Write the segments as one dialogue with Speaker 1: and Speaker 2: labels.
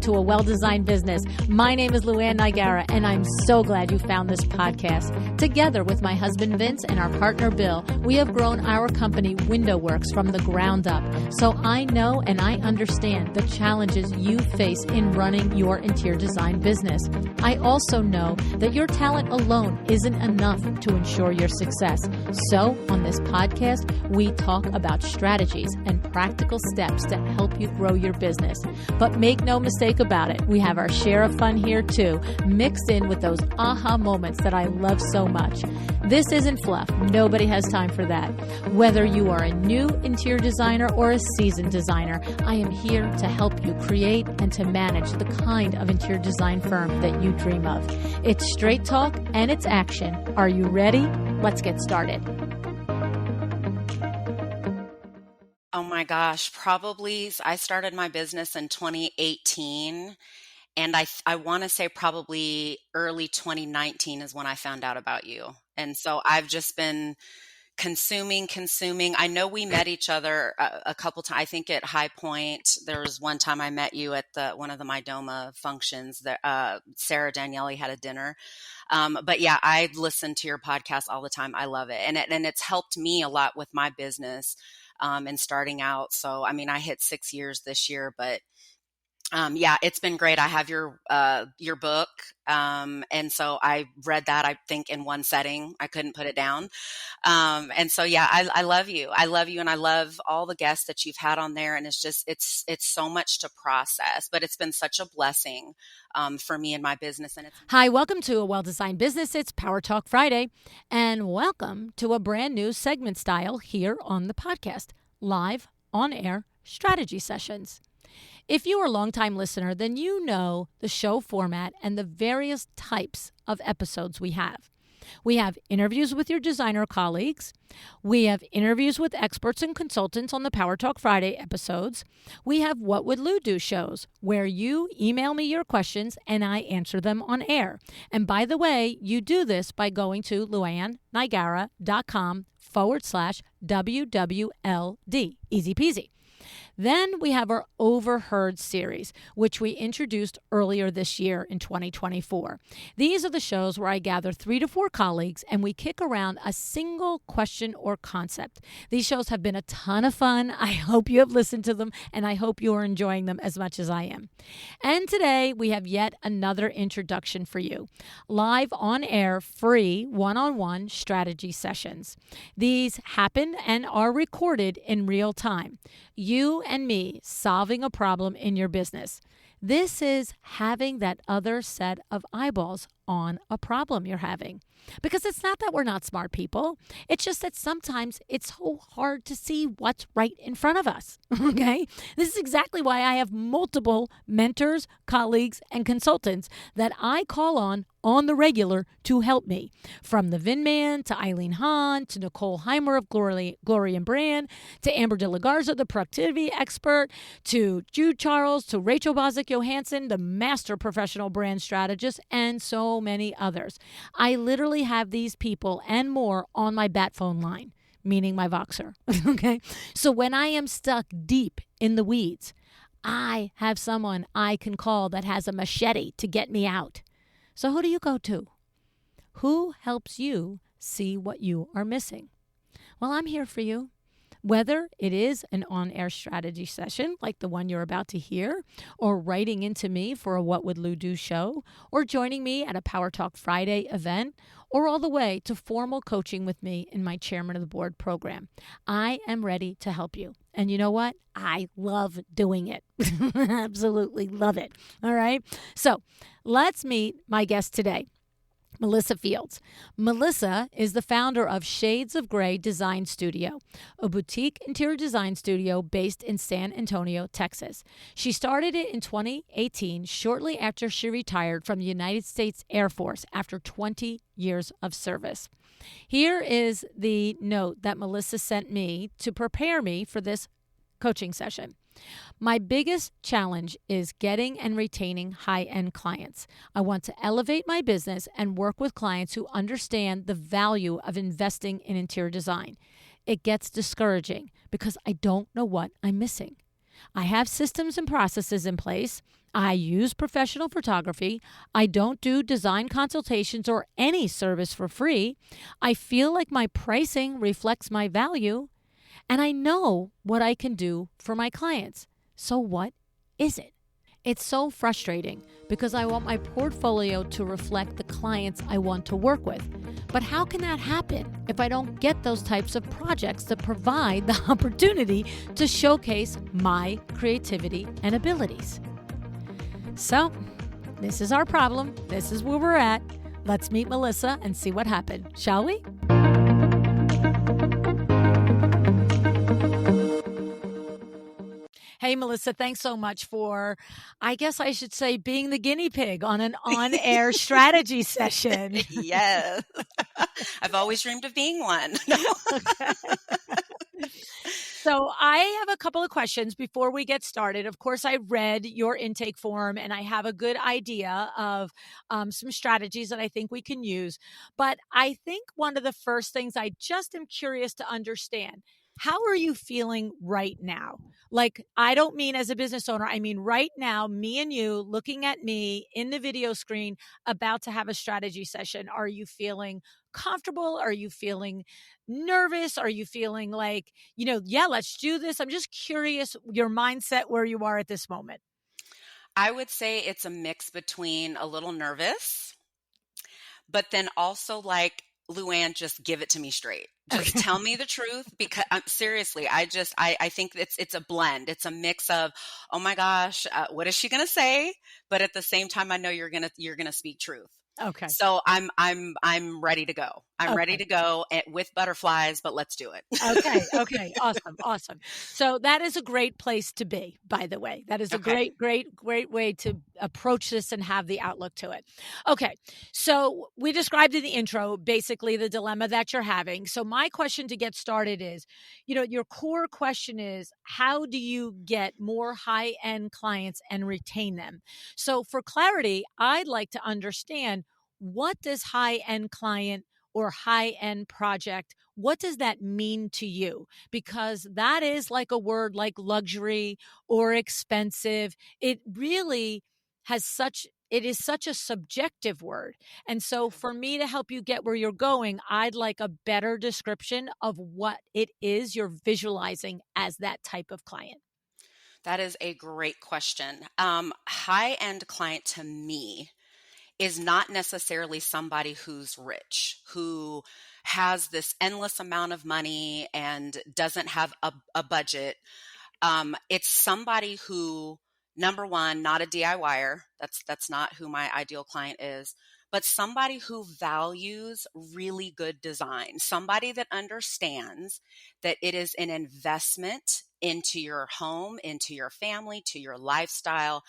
Speaker 1: back to A Well-Designed Business. My name is Luann Nigara, and I'm so glad you found this podcast. Together with my husband Vince and our partner Bill, we have grown our company WindowWorks from the ground up. So I know and I understand the challenges you face in running your interior design business. I also know that your talent alone isn't enough to ensure your success. So on this podcast, we talk about strategies and practical steps to help you grow your business. But make no mistake about it, we have our share of fun here too, mixed in with those aha moments that I love so much. This isn't fluff. Nobody has time for that. Whether you are a new interior designer or a seasoned designer, I am here to help you create and to manage the kind of interior design firm that you dream of. It's straight talk and it's action. Are you ready? Let's get started.
Speaker 2: Oh my gosh, probably I started my business in 2018, and I want to say probably early 2019 is when I found out about you. And so I've just been consuming. I know we met each other a couple times. I think at High Point, there was one time I met you at one of the Mydoma functions that Sarah Daniele had a dinner. But yeah, I listen to your podcast all the time. I love it. And it's helped me a lot with my business. And starting out. So, I mean, I hit 6 years this year, but yeah, it's been great. I have your book. And so I read that, I think, in one setting. I couldn't put it down. And so, yeah, I love you. I love you. And I love all the guests that you've had on there. And it's just, it's so much to process, but it's been such a blessing for me and my business. And
Speaker 1: Hi, welcome to A Well-Designed Business. It's Power Talk Friday, and welcome to a brand new segment style here on the podcast, live on-air strategy sessions. If you are a longtime listener, then you know the show format and the various types of episodes we have. We have interviews with your designer colleagues. We have interviews with experts and consultants on the Power Talk Friday episodes. We have What Would Lou Do shows, where you email me your questions and I answer them on air. And by the way, you do this by going to luannigara.com/WWLD. Easy peasy. Then we have our Overheard series, which we introduced earlier this year in 2024. These are the shows where I gather 3 to 4 colleagues and we kick around a single question or concept. These shows have been a ton of fun. I hope you have listened to them and I hope you are enjoying them as much as I am. And today we have yet another introduction for you. Live on air, free one-on-one strategy sessions. These happen and are recorded in real time. You and me solving a problem in your business. This is having that other set of eyeballs on a problem you're having. Because it's not that we're not smart people. It's just that sometimes it's so hard to see what's right in front of us. Okay? This is exactly why I have multiple mentors, colleagues, and consultants that I call on the regular to help me. From the Vin Man to Eileen Hahn to Nicole Heimer of Glory and Brand to Amber De La Garza, the productivity expert, to Jude Charles, to Rachel Bozick Johansson, the master professional brand strategist, and so many others. I literally have these people and more on my bat phone line, meaning my Voxer. Okay? So when I am stuck deep in the weeds, I have someone I can call that has a machete to get me out. So who do you go to? Who helps you see what you are missing? Well, I'm here for you. Whether it is an on-air strategy session like the one you're about to hear, or writing into me for a What Would Lou Do show, or joining me at a Power Talk Friday event, or all the way to formal coaching with me in my Chairman of the Board program, I am ready to help you. And you know what? I love doing it. Absolutely love it. All right. So let's meet my guest today. Melissa Fields. Melissa is the founder of Shades of Grey Design Studio, a boutique interior design studio based in San Antonio, Texas. She started it in 2018, shortly after she retired from the United States Air Force after 20 years of service. Here is the note that Melissa sent me to prepare me for this coaching session. My biggest challenge is getting and retaining high-end clients. I want to elevate my business and work with clients who understand the value of investing in interior design. It gets discouraging because I don't know what I'm missing. I have systems and processes in place. I use professional photography. I don't do design consultations or any service for free. I feel like my pricing reflects my value, and I know what I can do for my clients. So, what is it? It's so frustrating because I want my portfolio to reflect the clients I want to work with. But how can that happen if I don't get those types of projects that provide the opportunity to showcase my creativity and abilities? So, this is our problem. This is where we're at. Let's meet Melissa and see what happened, shall we? Hey, Melissa, thanks so much for, I guess I should say, being the guinea pig on an on-air strategy session.
Speaker 2: Yes. I've always dreamed of being one.
Speaker 1: Okay. So I have a couple of questions before we get started. Of course, I read your intake form and I have a good idea of some strategies that I think we can use. But I think one of the first things I just am curious to understand, how are you feeling right now? Like, I don't mean as a business owner, I mean right now, me and you looking at me in the video screen about to have a strategy session. Are you feeling comfortable? Are you feeling nervous? Are you feeling like, yeah, let's do this? I'm just curious your mindset where you are at this moment.
Speaker 2: I would say it's a mix between a little nervous, but then also like, Luann, just give it to me straight. Just
Speaker 1: Okay.
Speaker 2: tell me the truth because seriously, I think it's a blend. It's a mix of, oh my gosh, what is she going to say? But at the same time, I know you're going to speak truth.
Speaker 1: Okay.
Speaker 2: So I'm ready to go. I'm ready
Speaker 1: Okay.
Speaker 2: to go with butterflies, but let's do it.
Speaker 1: Okay. Okay. Awesome. Awesome. So that is a great place to be, by the way. That is a
Speaker 2: Okay.
Speaker 1: great way to approach this and have the outlook to it. Okay. So we described in the intro basically the dilemma that you're having. So my question to get started is, your core question is, how do you get more high-end clients and retain them? So for clarity, I'd like to understand, what does high-end client or high-end project, what does that mean to you? Because that is like a word like luxury or expensive. It really it is such a subjective word. And so for me to help you get where you're going, I'd like a better description of what it is you're visualizing as that type of client.
Speaker 2: That is a great question. High-end client to me is not necessarily somebody who's rich, who has this endless amount of money and doesn't have a budget. It's somebody who, number one, not a DIYer. That's not who my ideal client is, but somebody who values really good design, somebody that understands that it is an investment into your home, into your family, to your lifestyle,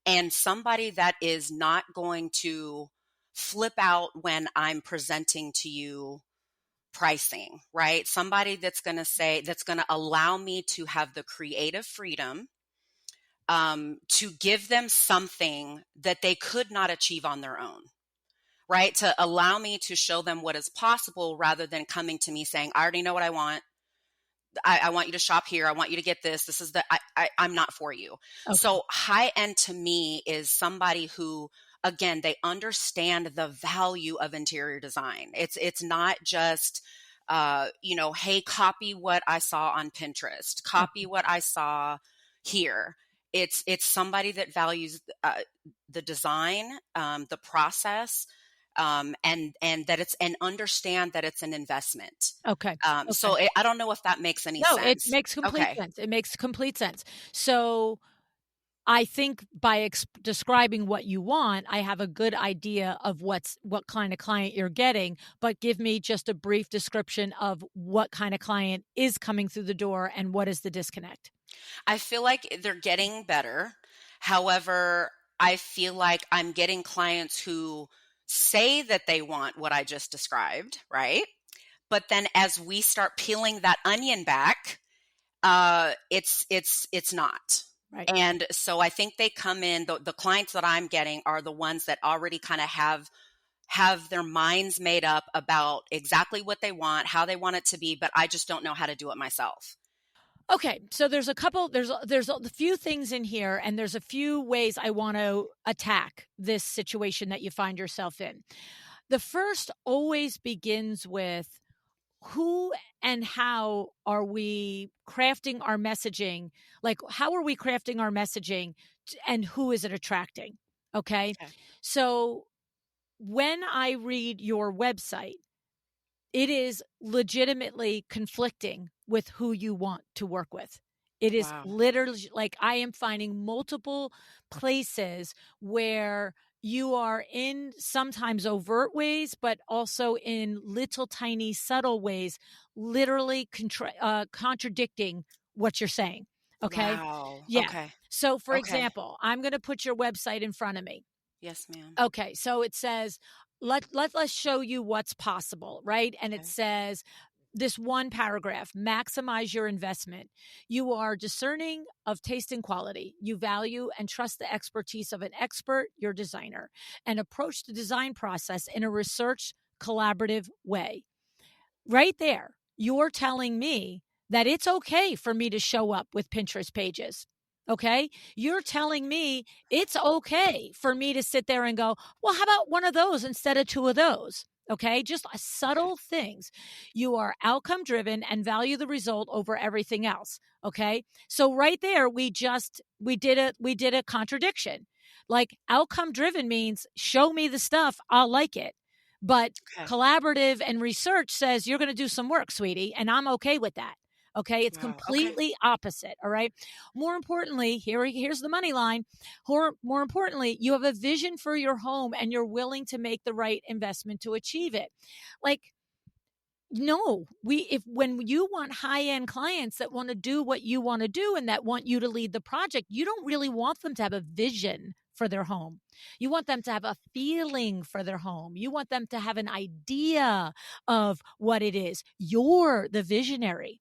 Speaker 2: and somebody that is not going to flip out when I'm presenting to you pricing, right? Somebody that's going to say, that's going to allow me to have the creative freedom to give them something that they could not achieve on their own, right? To allow me to show them what is possible rather than coming to me saying, I already know what I want. I want you to shop here. I want you to get this. This is I'm not for you.
Speaker 1: Okay.
Speaker 2: So high end to me is somebody who, again, they understand the value of interior design. It's not just, hey, copy what I saw on Pinterest, copy what I saw here. It's somebody that values the design, the process, and that it's, and understand that it's an investment.
Speaker 1: Okay.
Speaker 2: So I don't know if that makes any
Speaker 1: No, it
Speaker 2: sense.
Speaker 1: makes complete
Speaker 2: Okay.
Speaker 1: sense. It makes complete sense. So I think by describing what you want, I have a good idea of what kind of client you're getting, but give me just a brief description of what kind of client is coming through the door and what is the disconnect.
Speaker 2: I feel like they're getting better. However, I feel like I'm getting clients who say that they want what I just described, right? But then as we start peeling that onion back, it's not.
Speaker 1: Right.
Speaker 2: And so I think they come in, the clients that I'm getting are the ones that already kind of have their minds made up about exactly what they want, how they want it to be, but I just don't know how to do it myself.
Speaker 1: Okay, so there's a few things in here, and there's a few ways I want to attack this situation that you find yourself in. The first always begins with who and how are we crafting our messaging? Like, how are we crafting our messaging, and who is it attracting? Okay,
Speaker 2: Okay.
Speaker 1: so when I read your website, it is legitimately conflicting with who you want to work with. It is
Speaker 2: Wow.
Speaker 1: literally like I am finding multiple places where you are in sometimes overt ways, but also in little tiny subtle ways, literally contradicting what you're saying. Okay.
Speaker 2: Wow.
Speaker 1: Yeah.
Speaker 2: Okay.
Speaker 1: So, for
Speaker 2: Okay.
Speaker 1: example, I'm going to put your website in front of me.
Speaker 2: Yes, ma'am.
Speaker 1: Okay, so it says, let's show you what's possible, right? And it
Speaker 2: Okay.
Speaker 1: says this one paragraph: maximize your investment. You are discerning of taste and quality. You value and trust the expertise of an expert, your designer, and approach the design process in a research collaborative way. Right there, you're telling me that it's okay for me to show up with Pinterest pages. Okay. You're telling me it's okay for me to sit there and go, well, how about one of those instead of two of those? Okay. Just
Speaker 2: Okay.
Speaker 1: subtle things. You are outcome driven and value the result over everything else. Okay. So right there, we did a contradiction. Like, outcome driven means show me the stuff, I'll like it. But
Speaker 2: Okay.
Speaker 1: collaborative and research says you're going to do some work, sweetie, and I'm okay with that. Okay, it's
Speaker 2: Wow. Okay.
Speaker 1: completely opposite. All right. More importantly, here's the money line. More importantly, you have a vision for your home and you're willing to make the right investment to achieve it. Like, no, when you want high-end clients that want to do what you want to do and that want you to lead the project, you don't really want them to have a vision for their home. You want them to have a feeling for their home. You want them to have an idea of what it is. You're the visionary.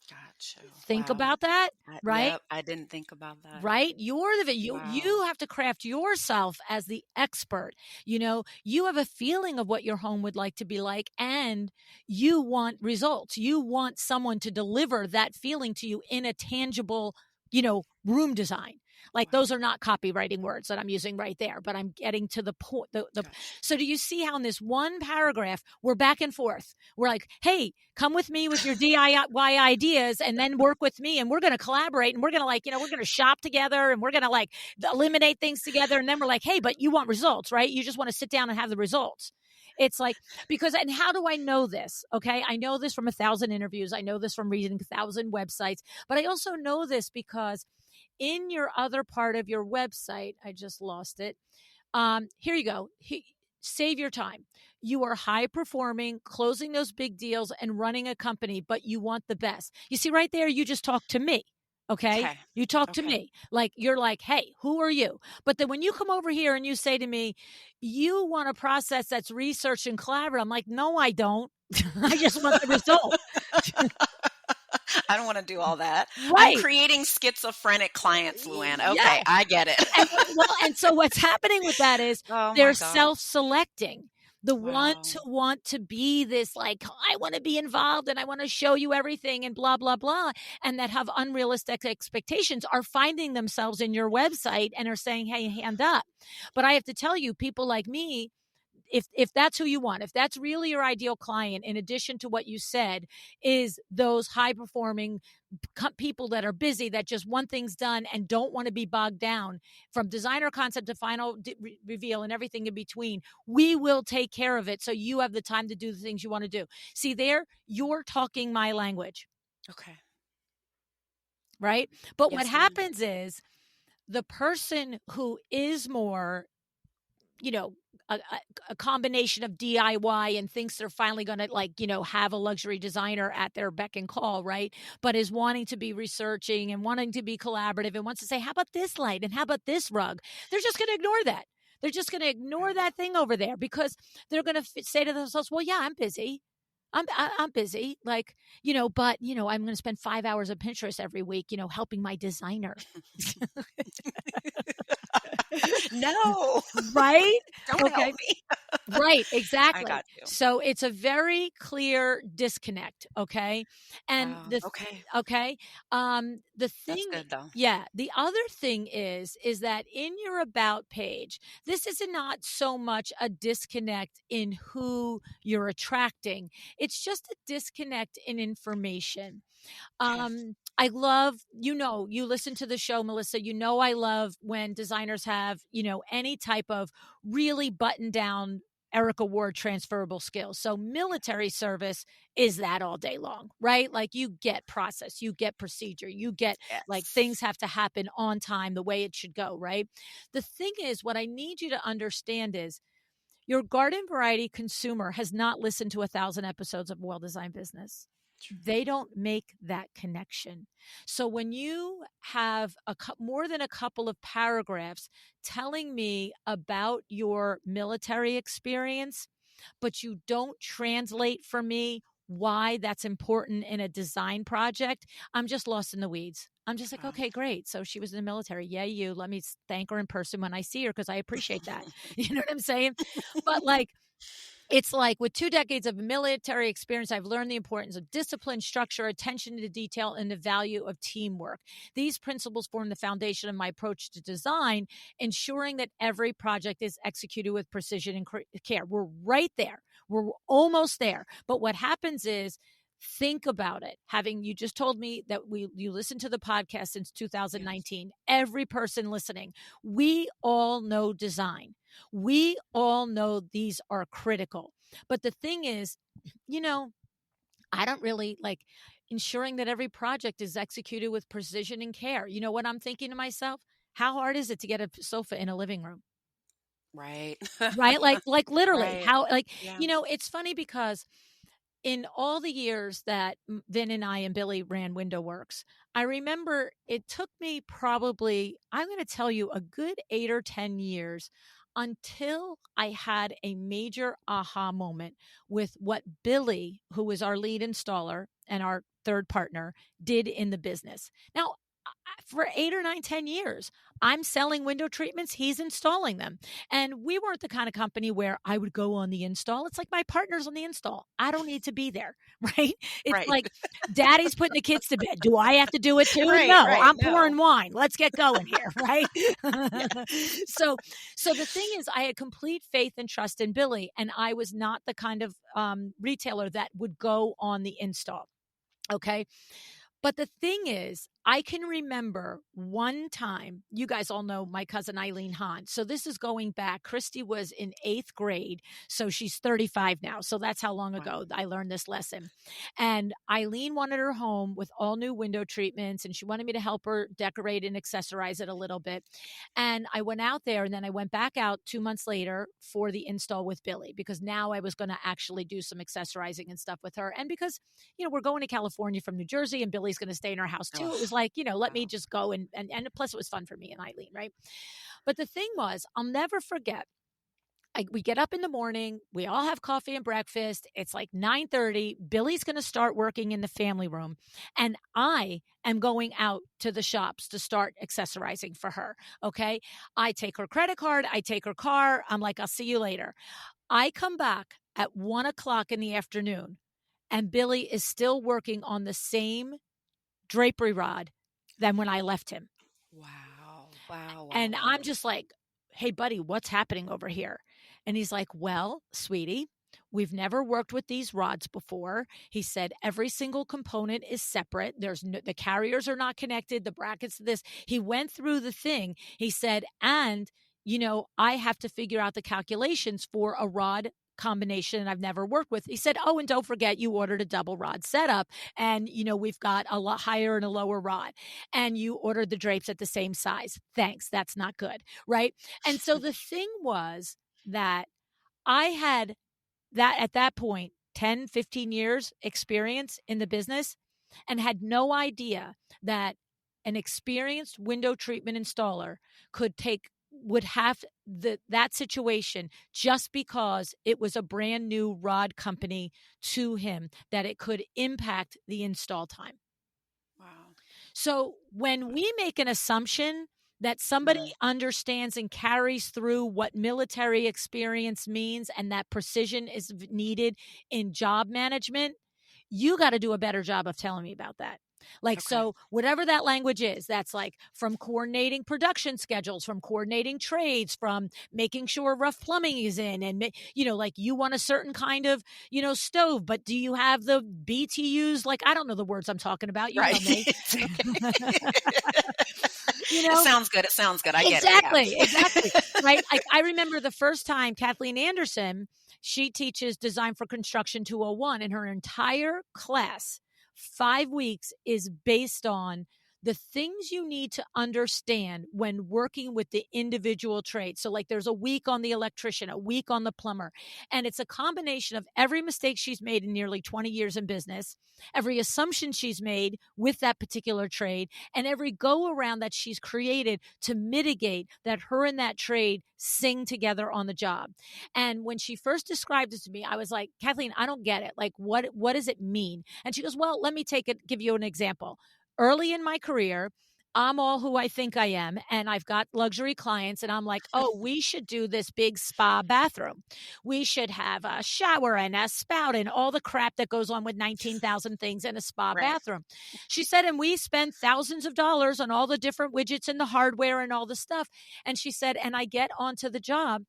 Speaker 2: Gotcha.
Speaker 1: Think
Speaker 2: Wow.
Speaker 1: about that, right?
Speaker 2: Yep. I didn't think about that.
Speaker 1: Right, you
Speaker 2: Wow.
Speaker 1: have to craft yourself as the expert. You have a feeling of what your home would like to be like, and you want results. You want someone to deliver that feeling to you in a tangible, room design. Like,
Speaker 2: Wow.
Speaker 1: those are not copywriting words that I'm using right there, but I'm getting to the point.
Speaker 2: Gotcha.
Speaker 1: So do you see how in this one paragraph we're back and forth? We're like, hey, come with me with your DIY ideas, and then work with me, and we're going to collaborate, and we're going to we're going to shop together, and we're going to eliminate things together. And then we're like, hey, but you want results, right? You just want to sit down and have the results. It's like, and how do I know this? Okay. I know this from 1,000 interviews. I know this from reading 1,000 websites, but I also know this because in your other part of your website, I just lost it. Here you go. Save your time. You are high performing, closing those big deals and running a company, but you want the best. You see right there, you just talked to me. Okay.
Speaker 2: Okay.
Speaker 1: You talk to
Speaker 2: Okay.
Speaker 1: me like you're like, hey, who are you? But then when you come over here and you say to me, you want a process that's research and collaborative, I'm like, no, I don't. I just want the result.
Speaker 2: I don't want to do all that. I'm
Speaker 1: Right.
Speaker 2: creating schizophrenic clients, Luann.
Speaker 1: Yeah.
Speaker 2: Okay, I get it.
Speaker 1: And so what's happening with that is
Speaker 2: Oh
Speaker 1: they're
Speaker 2: my gosh.
Speaker 1: self-selecting. The ones
Speaker 2: Wow.
Speaker 1: who want to be this, like, I want to be involved and I want to show you everything and blah, blah, blah, and that have unrealistic expectations are finding themselves in your website and are saying, hey, hand up. But I have to tell you, people like me, if that's who you want, if that's really your ideal client, in addition to what you said, is those high performing people that are busy, that just want things done and don't want to be bogged down from designer concept to final reveal and everything in between, we will take care of it so you have the time to do the things you want to do. See there, you're talking my language.
Speaker 2: Okay.
Speaker 1: Right. But what
Speaker 2: Yes, ma'am.
Speaker 1: happens is the person who is more, you know, a combination of DIY and thinks they're finally going to have a luxury designer at their beck and call, right? But is wanting to be researching and wanting to be collaborative and wants to say, how about this light? And how about this rug? They're just going to ignore that. They're just going to ignore that thing over there because they're going to say to themselves, well, yeah, I'm busy. I'm busy, but I'm going to spend 5 hours of Pinterest every week, helping my designer.
Speaker 2: No,
Speaker 1: Right?
Speaker 2: don't help
Speaker 1: Okay.
Speaker 2: me.
Speaker 1: Right,
Speaker 2: I
Speaker 1: exactly.
Speaker 2: got you.
Speaker 1: So it's a very clear disconnect, okay? And
Speaker 2: Wow.
Speaker 1: the
Speaker 2: Okay.
Speaker 1: okay, the
Speaker 2: That's
Speaker 1: thing
Speaker 2: good though.
Speaker 1: yeah, the other thing is that in your about page, this is not so much a disconnect in who you're attracting. It's just a disconnect in information.
Speaker 2: Okay.
Speaker 1: I love, you listen to the show, Melissa, I love when designers have, any type of really buttoned down Erica Ward transferable skills. So military service is that all day long, right? Like you get process, you get procedure, you get like things
Speaker 2: Yes.
Speaker 1: have to happen on time the way it should go, right? The thing is, what I need you to understand is your garden variety consumer has not listened to 1,000 episodes of Well Designed Business. They don't make that connection. So when you have more than a couple of paragraphs telling me about your military experience, but you don't translate for me why that's important in a design project, I'm just lost in the weeds. I'm just like,
Speaker 2: Wow.
Speaker 1: okay, great. So she was in the military. Yeah, let me thank her in person when I see her because I appreciate that. You know what I'm saying? But like, it's like with 2 decades of military experience, I've learned the importance of discipline, structure, attention to detail, and the value of teamwork. These principles form the foundation of my approach to design, ensuring that every project is executed with precision and care. We're right there. We're almost there. But what happens is, think about it. Having you just told me that you listened to the podcast since
Speaker 2: Yes.
Speaker 1: 2019. Every person listening, we all know design. We all know these are critical. But the thing is, I don't really like ensuring that every project is executed with precision and care. You know what I'm thinking to myself? How hard is it to get a sofa in a living room?
Speaker 2: Right.
Speaker 1: Right? Like literally,
Speaker 2: Right.
Speaker 1: how like,
Speaker 2: Yeah.
Speaker 1: it's funny because in all the years that Vin and I and Billy ran Window Works, I remember it took me probably, I'm going to tell you, a good 8 or 10 years until I had a major aha moment with what Billy, who was our lead installer and our third partner, did in the business. Now, for 8 or 9, 10 years, I'm selling window treatments. He's installing them. And we weren't the kind of company where I would go on the install. It's like my partner's on the install. I don't need to be there, right? It's
Speaker 2: Right.
Speaker 1: like daddy's putting the kids to bed. Do I have to do it too?
Speaker 2: Right.
Speaker 1: No,
Speaker 2: Right.
Speaker 1: I'm
Speaker 2: No.
Speaker 1: pouring wine. Let's get going here, right?
Speaker 2: Yeah.
Speaker 1: so so the thing is, I had complete faith and trust in Billy, and I was not the kind of retailer that would go on the install. Okay. But the thing is, I can remember one time, you guys all know my cousin Eileen Hahn. So this is going back. Christy was in 8th grade. So she's 35 now. So that's how long
Speaker 2: Wow.
Speaker 1: ago I learned this lesson. And Eileen wanted her home with all new window treatments, and she wanted me to help her decorate and accessorize it a little bit. And I went out there, and then I went back out 2 months later for the install with Billy, because now I was going to actually do some accessorizing and stuff with her. And because, we're going to California from New Jersey, and Billy's going to stay in our house too. It was
Speaker 2: Ugh,
Speaker 1: like, let me
Speaker 2: wow.
Speaker 1: just go and plus it was fun for me and Eileen, right? But the thing was, I'll never forget. We get up in the morning, we all have coffee and breakfast. It's like 9:30. Billy's going to start working in the family room, and I am going out to the shops to start accessorizing for her. Okay. I take her credit card, I take her car. I'm like, I'll see you later. I come back at 1 o'clock in the afternoon, and Billy is still working on the same drapery rod than when I left him.
Speaker 2: Wow. Wow. Wow.
Speaker 1: And I'm
Speaker 2: Wow.
Speaker 1: just like, hey, buddy, what's happening over here? And he's like, well, sweetie, we've never worked with these rods before. He said every single component is separate. The carriers are not connected, the brackets, this. He went through the thing. He said, and I have to figure out the calculations for a rod combination I've never worked with. He said, oh, and don't forget you ordered a double rod setup, and we've got a lot higher and a lower rod, and you ordered the drapes at the same size. Thanks. That's not good. Right. And so the thing was that I had that at that point 10, 15 years experience in the business, and had no idea that an experienced window treatment installer would have that situation just because it was a brand new rod company to him, that it could impact the install time.
Speaker 2: Wow.
Speaker 1: So when we make an assumption that somebody
Speaker 2: Mm.
Speaker 1: understands and carries through what military experience means and that precision is needed in job management, you got to do a better job of telling me about that. Like,
Speaker 2: Okay.
Speaker 1: so whatever that language is, that's like from coordinating production schedules, from coordinating trades, from making sure rough plumbing is in, and, like you want a certain kind of, stove, but do you have the BTUs? Like, I don't know the words I'm talking about. You know
Speaker 2: Right.
Speaker 1: me.
Speaker 2: It's okay.
Speaker 1: You
Speaker 2: It
Speaker 1: know,
Speaker 2: sounds good. It sounds good. I get it. Yeah.
Speaker 1: exactly, exactly. Right. I remember the first time Kathleen Anderson, she teaches Design for Construction 201, and her entire class, 5 weeks, is based on the things you need to understand when working with the individual trade. So, like, there's a week on the electrician, a week on the plumber, and it's a combination of every mistake she's made in nearly 20 years in business, every assumption she's made with that particular trade, and every go around that she's created to mitigate that her and that trade sing together on the job. And when she first described it to me, I was like, Kathleen, I don't get it. Like, what does it mean? And she goes, well, let me give you an example. Early in my career, I'm all who I think I am, and I've got luxury clients, and I'm like, oh, we should do this big spa bathroom. We should have a shower and a spout and all the crap that goes on with 19,000 things in a spa
Speaker 2: Right.
Speaker 1: bathroom. She said, and we spend thousands of dollars on all the different widgets and the hardware and all the stuff. And she said, and I get onto the job,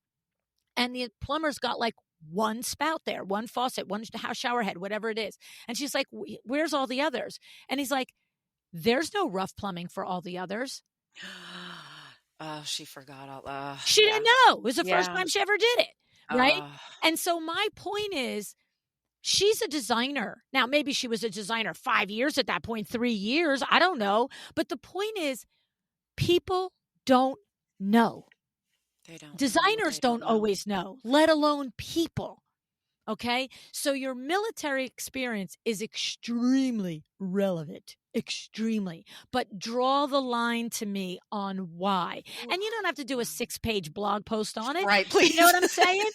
Speaker 1: and the plumber's got like one spout there, one faucet, one house shower head, whatever it is. And she's like, where's all the others? And he's like, there's no rough plumbing for all the others.
Speaker 2: Oh, she forgot all.
Speaker 1: She
Speaker 2: Yeah.
Speaker 1: didn't know. It was the first
Speaker 2: Yeah.
Speaker 1: time she ever did it. Right.
Speaker 2: Uh,
Speaker 1: And so my point is, she's a designer. Now, maybe she was a designer 5 years at that point, 3 years. I don't know. But the point is, people don't know.
Speaker 2: they don't know.
Speaker 1: Designers
Speaker 2: They
Speaker 1: don't
Speaker 2: know.
Speaker 1: always know, let alone people. Okay. So your military experience is extremely relevant, extremely, but draw the line to me on why. And you don't have to do a 6-page blog post on it.
Speaker 2: Right, please.
Speaker 1: You know what I'm saying?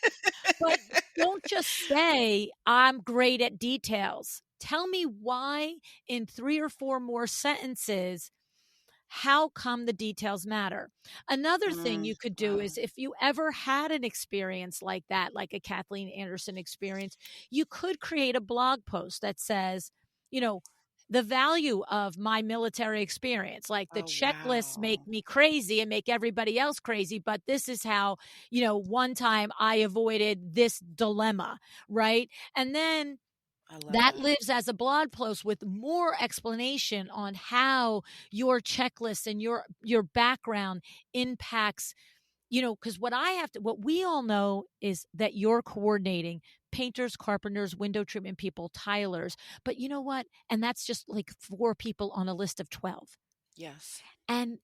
Speaker 1: But don't just say, I'm great at details. Tell me why in 3 or 4 more sentences. How come the details matter? Another thing you could do is, if you ever had an experience like that, like a Kathleen Anderson experience, you could create a blog post that says, the value of my military experience. Like, the checklists make
Speaker 2: Wow.
Speaker 1: me crazy and make everybody else crazy, but this is how, one time I avoided this dilemma, right? And then
Speaker 2: I love
Speaker 1: that lives as a blog post with more explanation on how your checklist and your background impacts, because what we all know is that you're coordinating painters, carpenters, window treatment people, tilers. But you know what? And that's just like 4 people on a list of 12.
Speaker 2: Yes.
Speaker 1: And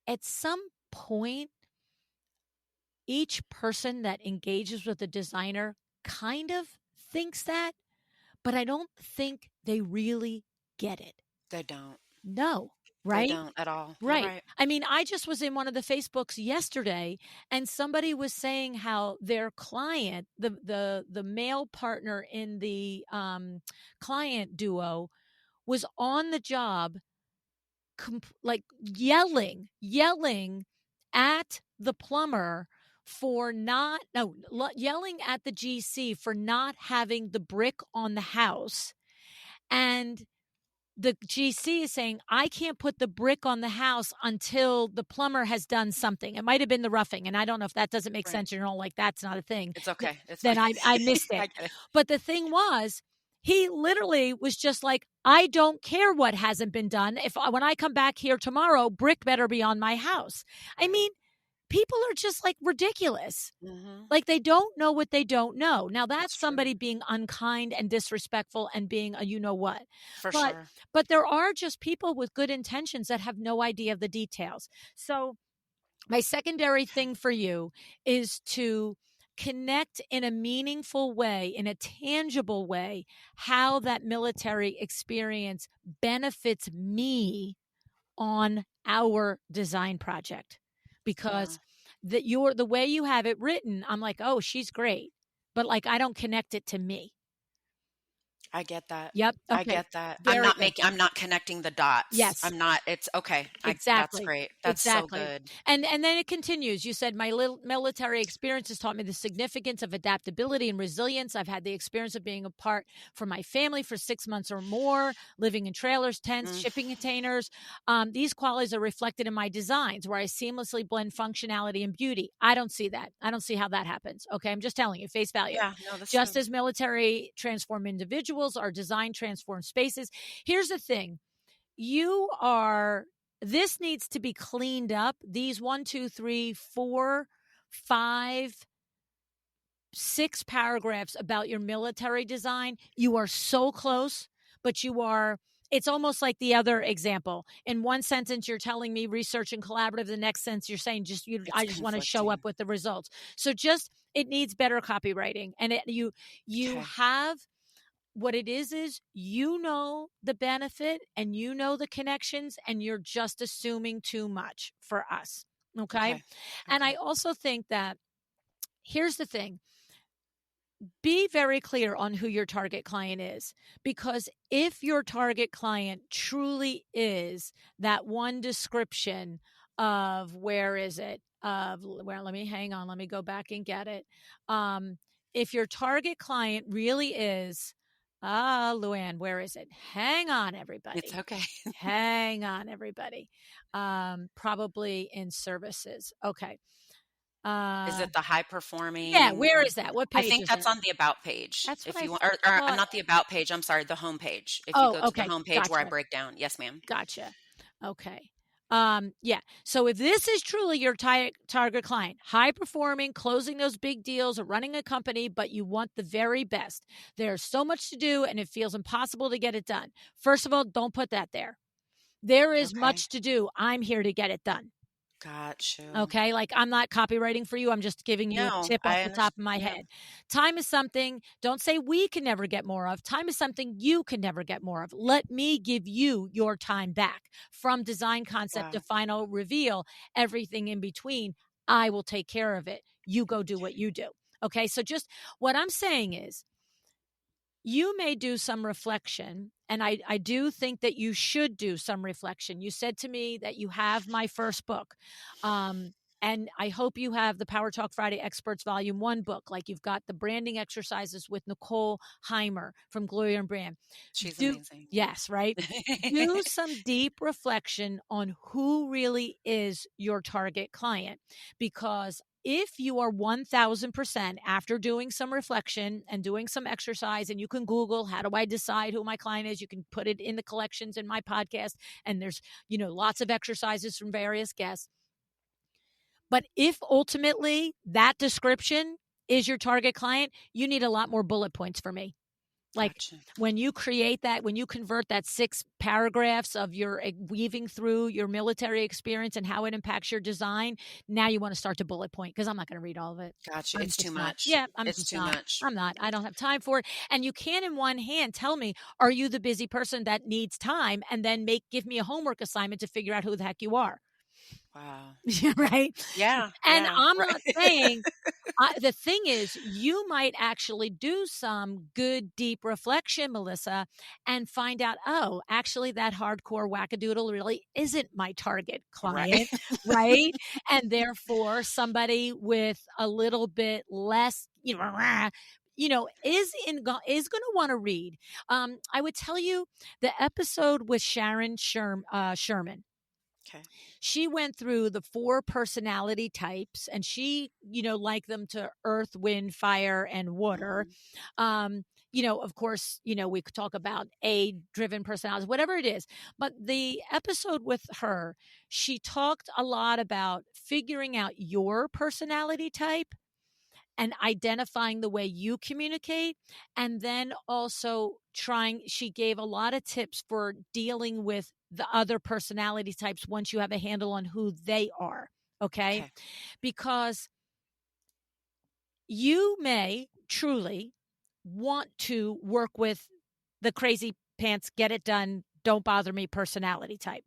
Speaker 1: at some point, each person that engages with a designer kind of thinks that, but I don't think they really get it.
Speaker 2: They don't.
Speaker 1: No,
Speaker 2: They
Speaker 1: right?
Speaker 2: don't at all. You're
Speaker 1: Right.
Speaker 2: right.
Speaker 1: I mean, I just was in one of the Facebooks yesterday, and somebody was saying how their client, the male partner in the client duo, was on the job, like yelling at the plumber for yelling at the GC for not having the brick on the house. And the GC is saying, I can't put the brick on the house until the plumber has done something. It might have been the roughing. And I don't know if that doesn't make
Speaker 2: Right.
Speaker 1: sense. You're all like, that's not a thing.
Speaker 2: It's okay. It's
Speaker 1: Then
Speaker 2: fine.
Speaker 1: I missed it.
Speaker 2: I get it.
Speaker 1: But the thing was, he literally was just like, I don't care what hasn't been done. When I come back here tomorrow, brick better be on my house. I mean, people are just like ridiculous.
Speaker 2: Mhm.
Speaker 1: Like, they don't know what they don't know. Now, that's
Speaker 2: true.
Speaker 1: somebody being unkind and disrespectful and being a you-know-what.
Speaker 2: For
Speaker 1: But
Speaker 2: sure.
Speaker 1: but there are just people with good intentions that have no idea of the details. So my secondary thing for you is to connect in a meaningful way, in a tangible way, how that military experience benefits me on our design project. Because the way you have it written, I'm like, oh, she's great. But like, I don't connect it to me.
Speaker 2: I get that.
Speaker 1: Yep.
Speaker 2: I
Speaker 1: Okay.
Speaker 2: get that.
Speaker 1: Very good.
Speaker 2: I'm not connecting the dots.
Speaker 1: Yes.
Speaker 2: It's okay. That's
Speaker 1: Exactly.
Speaker 2: great. That's so
Speaker 1: Exactly.
Speaker 2: good.
Speaker 1: And then it continues. You said my little military experience has taught me the significance of adaptability and resilience. I've had the experience of being apart from my family for 6 months or more, living in trailers, tents,
Speaker 2: Mm,
Speaker 1: shipping containers. These qualities are reflected in my designs where I seamlessly blend functionality and beauty. I don't see that. I don't see how that happens. Okay. I'm just telling you, face value.
Speaker 2: yeah, no, that's
Speaker 1: Just
Speaker 2: true.
Speaker 1: as military transform individuals, our design transform spaces. Here's the thing. This needs to be cleaned up. These 1, 2, 3, 4, 5, 6 paragraphs about your military design. You are so close, but it's almost like the other example. In one sentence, you're telling me research and collaborative. The next sentence, you're saying
Speaker 2: It's
Speaker 1: I just want to show up
Speaker 2: conflicting.
Speaker 1: with the results. So it needs better copywriting. And you
Speaker 2: Okay.
Speaker 1: have what it is you know the benefit and you know the connections and you're just assuming too much for us. Okay.
Speaker 2: Okay.
Speaker 1: And I
Speaker 2: Okay.
Speaker 1: also think that here's the thing, be very clear on who your target client is, because if your target client truly is that one description of where is it of where let me hang on, let me go back and get it. If your target client really is Luann, where is it? Hang on,
Speaker 2: It's
Speaker 1: everybody.
Speaker 2: okay.
Speaker 1: Hang on, everybody. Probably in services. Okay.
Speaker 2: Is
Speaker 1: uh
Speaker 2: it the high
Speaker 1: yeah,
Speaker 2: performing?
Speaker 1: where is that? What
Speaker 2: I
Speaker 1: page
Speaker 2: think
Speaker 1: is
Speaker 2: that's
Speaker 1: it?
Speaker 2: on the about page.
Speaker 1: That's what
Speaker 2: If
Speaker 1: I
Speaker 2: you want, or
Speaker 1: thought.
Speaker 2: not the about page, I'm sorry, the home page. If you
Speaker 1: Oh,
Speaker 2: go to the
Speaker 1: okay.
Speaker 2: home page where I
Speaker 1: Gotcha.
Speaker 2: break down. Yes, ma'am.
Speaker 1: Gotcha. Okay. Yeah. So if this is truly your target client, high performing, closing those big deals or running a company, but you want the very best, there's so much to do and it feels impossible to get it done. First of all, don't put that there. There is
Speaker 2: Okay.
Speaker 1: much to do. I'm here to get it done.
Speaker 2: Got you.
Speaker 1: Okay. Like I'm not copywriting for you. I'm just giving you a
Speaker 2: No,
Speaker 1: tip off
Speaker 2: I
Speaker 1: the top
Speaker 2: understand.
Speaker 1: of my
Speaker 2: Yeah.
Speaker 1: head. Time is something, don't say we can never get more of. Time is something you can never get more of. Let me give you your time back from design concept to
Speaker 2: Wow.
Speaker 1: final reveal, everything in between. I will take care of it. You go do what you do. Okay. So just what I'm saying is, you may do some reflection, and I do think that you should do some reflection. You said to me that you have my first book, and I hope you have the Power Talk Friday Experts Volume 1 book, like you've got the branding exercises with Nicole Heimer from Gloria and Brand.
Speaker 2: She's
Speaker 1: Do
Speaker 2: amazing.
Speaker 1: Yes, right? Do some deep reflection on who really is your target client, because if you are 1000% after doing some reflection and doing some exercise, and you can Google, how do I decide who my client is? You can put it in the collections in my podcast, and there's, lots of exercises from various guests. But if ultimately that description is your target client, you need a lot more bullet points for me. Like
Speaker 2: Gotcha.
Speaker 1: when you create that, when you convert that 6 paragraphs of your weaving through your military experience and how it impacts your design, now you want to start to bullet point, because I'm not going to read all of it.
Speaker 2: Gotcha.
Speaker 1: I'm
Speaker 2: It's too
Speaker 1: just not.
Speaker 2: much.
Speaker 1: Yeah, I'm
Speaker 2: It's
Speaker 1: just
Speaker 2: too
Speaker 1: not.
Speaker 2: much.
Speaker 1: I'm not. I don't have time for it. And you can, in one hand, tell me, are you the busy person that needs time? And then give me a homework assignment to figure out who the heck you are.
Speaker 2: Wow.
Speaker 1: Right?
Speaker 2: Yeah.
Speaker 1: And
Speaker 2: Yeah.
Speaker 1: I'm
Speaker 2: Right.
Speaker 1: not saying the thing is, you might actually do some good, deep reflection, Melissa, and find out, oh, actually, that hardcore wackadoodle really isn't my target
Speaker 2: Right.
Speaker 1: client, right? And therefore, somebody with a little bit less, is going to want to read. I would tell you the episode with Sharon Sherman.
Speaker 2: Okay.
Speaker 1: She went through the 4 personality types, and she, liked them to earth, wind, fire, and water.
Speaker 2: Mhm.
Speaker 1: Of course, we could talk about A driven personalities, whatever it is. But the episode with her, she talked a lot about figuring out your personality type and identifying the way you communicate, and then also she gave a lot of tips for dealing with the other personality types once you have a handle on who they are. Okay.
Speaker 2: Okay.
Speaker 1: Because you may truly want to work with the crazy pants, get it done, don't bother me personality type.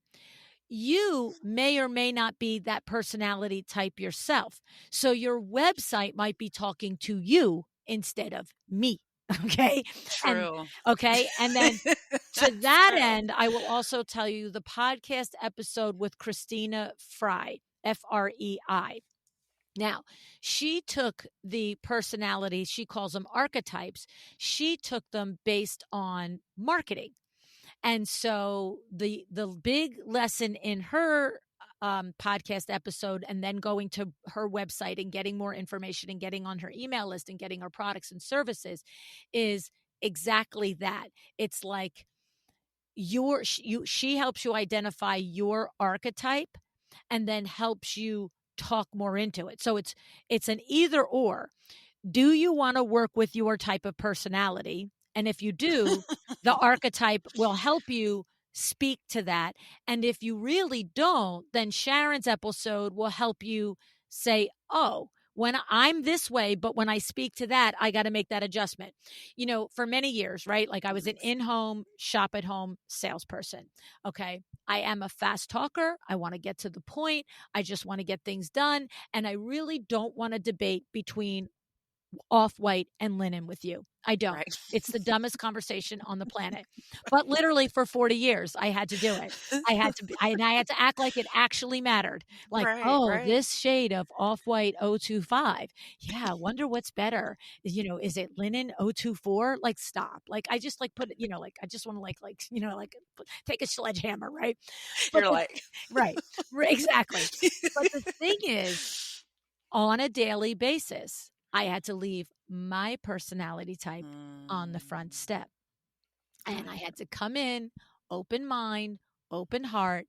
Speaker 1: You may or may not be that personality type yourself. So your website might be talking to you instead of me. Okay. And
Speaker 2: True.
Speaker 1: okay. And then to
Speaker 2: That's
Speaker 1: that
Speaker 2: true.
Speaker 1: end, I will also tell you the podcast episode with Christina Fry, Frei. Now, she took the personality, she calls them archetypes. She took them based on marketing. And so the big lesson in her podcast episode, and then going to her website and getting more information and getting on her email list and getting her products and services, is exactly that. It's like she helps you identify your archetype and then helps you talk more into it. So it's an either or. Do you want to work with your type of personality? And if you do, the archetype will help you speak to that. And if you really don't, then Sharon's episode will help you say, oh, when I'm this way, but when I speak to that, I got to make that adjustment. For many years, right? Like I was an in-home, shop at home salesperson. Okay. I am a fast talker. I want to get to the point. I just want to get things done. And I really don't want to debate between off-white and linen with you. I don't.
Speaker 2: Right.
Speaker 1: It's the dumbest conversation on the planet. But literally for 40 years, I had to do it. I had to act like it actually mattered. Like,
Speaker 2: Right.
Speaker 1: this shade of off-white 025. Yeah, wonder what's better. Is it linen 024? Like, stop. Like, I just put it, like, I just want to take a sledgehammer, right? But
Speaker 2: You're like,
Speaker 1: right, exactly. But the thing is, on a daily basis, I had to leave my personality type on the front step. And I had to come in, open mind, open heart.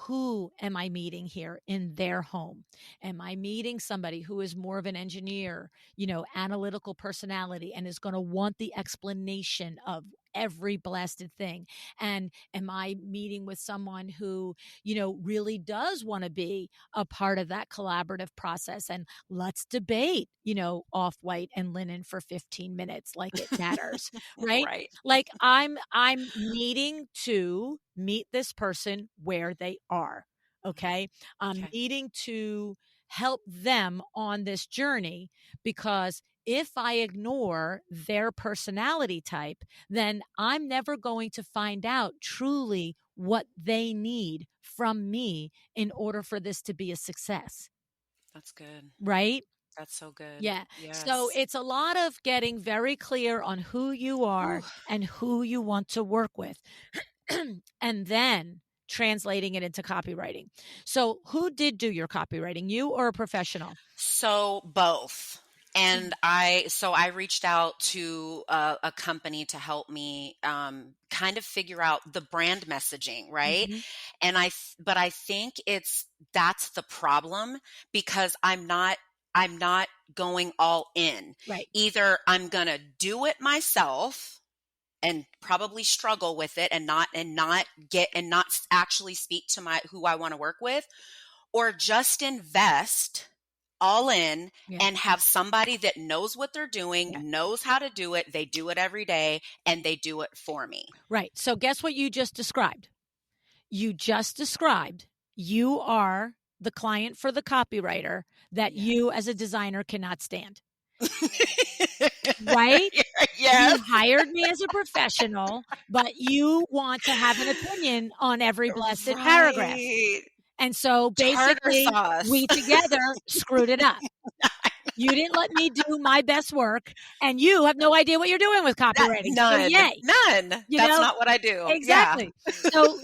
Speaker 1: Who am I meeting here in their home? Am I meeting somebody who is more of an engineer, analytical personality, and is going to want the explanation of every blasted thing? And am I meeting with someone who, really does want to be a part of that collaborative process? And let's debate, off white and linen for 15 minutes like it matters, right?
Speaker 2: right.
Speaker 1: Like I'm needing to meet this person where they are. Okay. I'm
Speaker 2: Okay.
Speaker 1: needing to help them on this journey, because if I ignore their personality type, then I'm never going to find out truly what they need from me in order for this to be a success.
Speaker 2: That's good.
Speaker 1: Right?
Speaker 2: That's so good.
Speaker 1: Yeah. So
Speaker 2: Yes.
Speaker 1: it's a lot of getting very clear on who you are
Speaker 2: Ooh.
Speaker 1: and who you want to work with, and then translating it into copywriting. So who did do your copywriting, you or a professional?
Speaker 2: So both. And I reached out to a company to help me kind of figure out the brand messaging, right?
Speaker 1: Mhm.
Speaker 2: And but I think that's the problem, because I'm not going all in.
Speaker 1: Right.
Speaker 2: Either I'm going to do it myself and probably struggle with it and not actually speak to who I want to work with, or just invest all in and have somebody that knows what they're doing, knows how to do it. They do it every day and they do it for me.
Speaker 1: Right. So guess what you just described? You are the client for the copywriter that you as a designer cannot stand. Right?
Speaker 2: Yes.
Speaker 1: You hired me as a professional, but you want to have an opinion on every blessed paragraph. And so basically, we together screwed it up. You didn't let me do my best work, and you have no idea what you're doing with copywriting.
Speaker 2: None.
Speaker 1: So yay.
Speaker 2: None. That's not what I do.
Speaker 1: Exactly. Yeah. So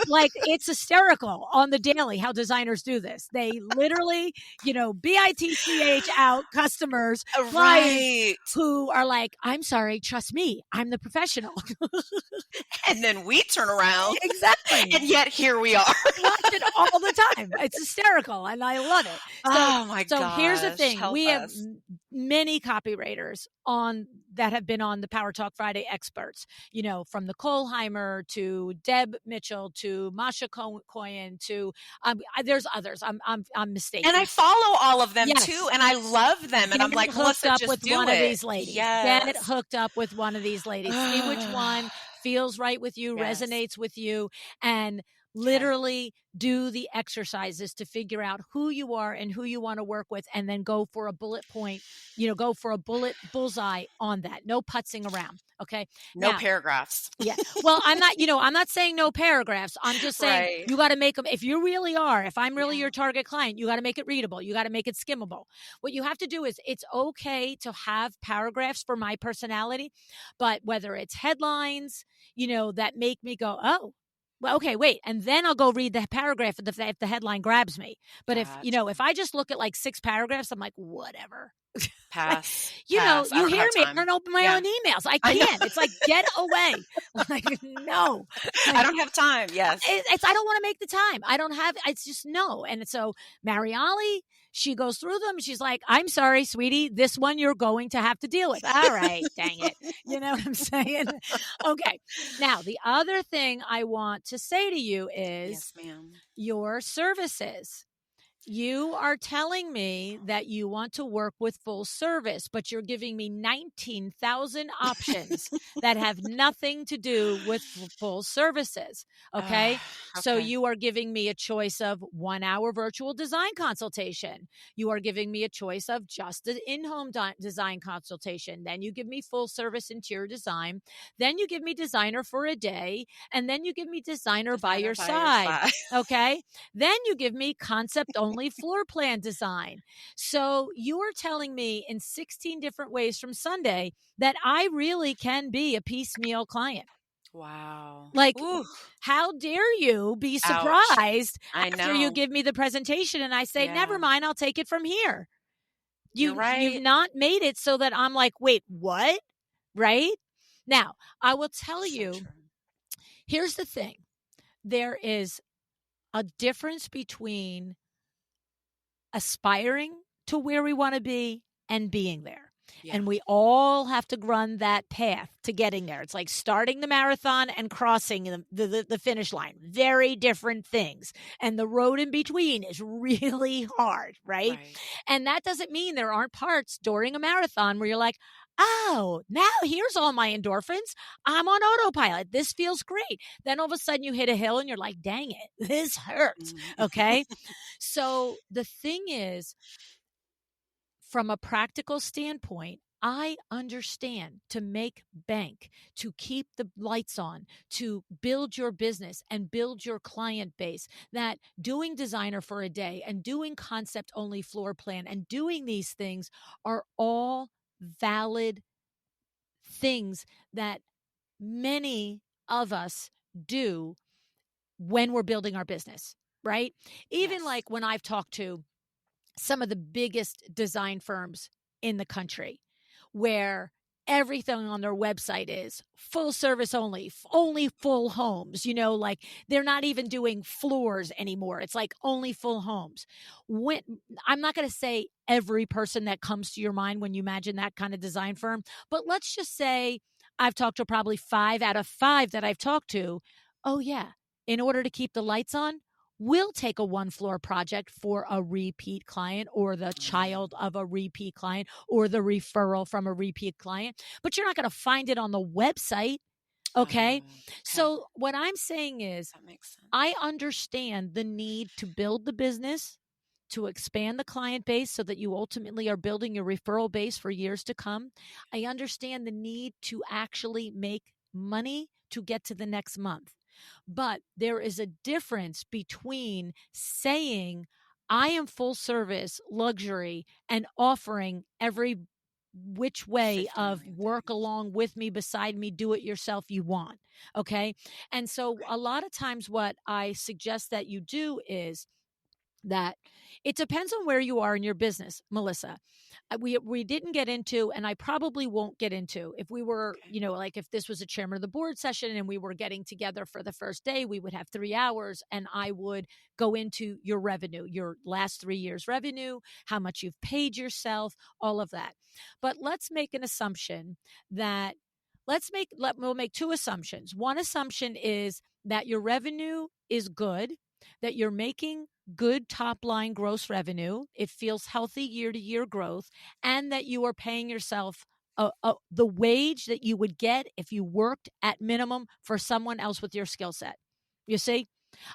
Speaker 1: it's hysterical on the daily how designers do this. They literally, bitch out customers, clients who are like, I'm sorry, trust me, I'm the professional.
Speaker 2: And then we turn around.
Speaker 1: Exactly.
Speaker 2: And yet here we are.
Speaker 1: Watch it all the time. It's hysterical and I love it.
Speaker 2: Oh my God.
Speaker 1: So here's the thing. We have
Speaker 2: us.
Speaker 1: Many copywriters that have been on the Power Talk Friday experts, from Nicole Heimer to Deb Mitchell to Masha Cohen to there's others. I'm mistaken.
Speaker 2: And I follow all of them too, and I love them. And I'm like,
Speaker 1: hooked up with one of these ladies.
Speaker 2: Yes.
Speaker 1: Get hooked up with one of these ladies. See which one feels right with you, resonates with you, and literally do the exercises to figure out who you are and who you want to work with, and then go for a bullet point, go for a bullseye on that. No putzing around. Okay.
Speaker 2: No
Speaker 1: Now,
Speaker 2: paragraphs.
Speaker 1: yeah. Well, I'm not saying no paragraphs. I'm just saying
Speaker 2: Right.
Speaker 1: you got to make them. If I'm really
Speaker 2: Yeah.
Speaker 1: your target client, you got to make it readable. You got to make it skimmable. What you have to do is, it's okay to have paragraphs for my personality, but whether it's headlines, that make me go, oh, well, okay, wait. And then I'll go read the paragraph if the headline grabs me. But
Speaker 2: Gotcha.
Speaker 1: if I just look at like 6 paragraphs, I'm like, whatever.
Speaker 2: Pass.
Speaker 1: You
Speaker 2: Pass. I
Speaker 1: you
Speaker 2: don't
Speaker 1: hear
Speaker 2: have
Speaker 1: me. I
Speaker 2: time.
Speaker 1: don't open my
Speaker 2: Yeah.
Speaker 1: own emails. I
Speaker 2: I know.
Speaker 1: can't. It's like, get away. Like, no.
Speaker 2: I don't have time. Yes.
Speaker 1: I don't want to make the time. I don't have, it's just no. And so Mariali, she goes through them. She's like, I'm sorry, sweetie. This one you're going to have to deal with. All right. Dang it. You know what I'm saying? Okay. Now, the other thing I want to say to you is,
Speaker 2: Yes, ma'am.
Speaker 1: your services. You are telling me that you want to work with full service, but you're giving me 19,000 options that have nothing to do with full services. Okay. So
Speaker 2: Okay.
Speaker 1: you are giving me a choice of 1 hour virtual design consultation. You are giving me a choice of just an in-home design consultation. Then you give me full service interior design. Then you give me designer for a day. And then you give me designer by your side. Okay. Then you give me concept only floor plan design. So you're telling me in 16 different ways from Sunday that I really can be a piecemeal client.
Speaker 2: Wow.
Speaker 1: Like,
Speaker 2: Ooh.
Speaker 1: how dare you be
Speaker 2: Ouch.
Speaker 1: surprised
Speaker 2: I
Speaker 1: after you
Speaker 2: know.
Speaker 1: give me the presentation and I say,
Speaker 2: Yeah.
Speaker 1: never mind, I'll take it from here.
Speaker 2: You're right.
Speaker 1: You've not made it so that I'm like, wait, what? Right? Now, I will tell you,
Speaker 2: true.
Speaker 1: Here's the thing. There is a difference between aspiring to where we want to be and being there.
Speaker 2: Yeah.
Speaker 1: And we all have to run that path to getting there. It's like starting the marathon and crossing the finish line. Very different things. And the road in between is really hard, right? And that doesn't mean there aren't parts during a marathon where you're like, oh, now here's all my endorphins. I'm on autopilot. This feels great. Then all of a sudden you hit a hill and you're like, dang it, this hurts. Okay. So the thing is, from a practical standpoint, I understand to make bank, to keep the lights on, to build your business and build your client base, that doing designer for a day and doing concept only floor plan and doing these things are all valid things that many of us do when we're building our business, right? Even like when I've talked to some of the biggest design firms in the country, where everything on their website is full service only full homes, like they're not even doing floors anymore. It's like only full homes. I'm not going to say every person that comes to your mind when you imagine that kind of design firm, but let's just say I've talked to probably 5 out of 5 that I've talked to. Oh yeah. In order to keep the lights on, we'll take a 1-floor project for a repeat client or the child of a repeat client or the referral from a repeat client, but you're not going to find it on the website. Okay. So what I'm saying is,
Speaker 2: that makes sense.
Speaker 1: I understand the need to build the business, to expand the client base so that you ultimately are building your referral base for years to come. I understand the need to actually make money to get to the next month. But there is a difference between saying, I am full service luxury and offering every which way of work along with me, beside me, do it yourself you want. Okay. And so a lot of times what I suggest that you do is that it depends on where you are in your business, Melissa. We didn't get into, and I probably won't get into, if we were, like if this was a chairman of the board session and we were getting together for the first day, we would have 3 hours and I would go into your revenue, your last 3 years revenue, how much you've paid yourself, all of that. But let's make an assumption that we'll make 2 assumptions. One assumption is that your revenue is good, that you're making good top line gross revenue. It feels healthy year to year growth, and that you are paying yourself the wage that you would get if you worked at minimum for someone else with your skill set. You see?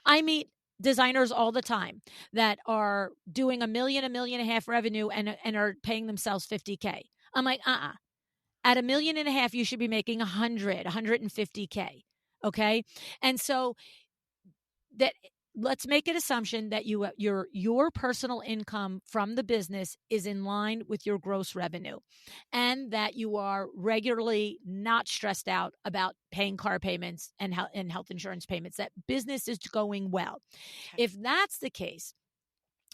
Speaker 1: I meet designers all the time that are doing $1 million, $1.5 million revenue and are paying themselves $50K. I'm like, at $1.5 million, you should be making 150K. Okay. And so that, let's make an assumption that your personal income from the business is in line with your gross revenue, and that you are regularly not stressed out about paying car payments and health insurance payments, that business is going well.
Speaker 2: Okay.
Speaker 1: If that's the case,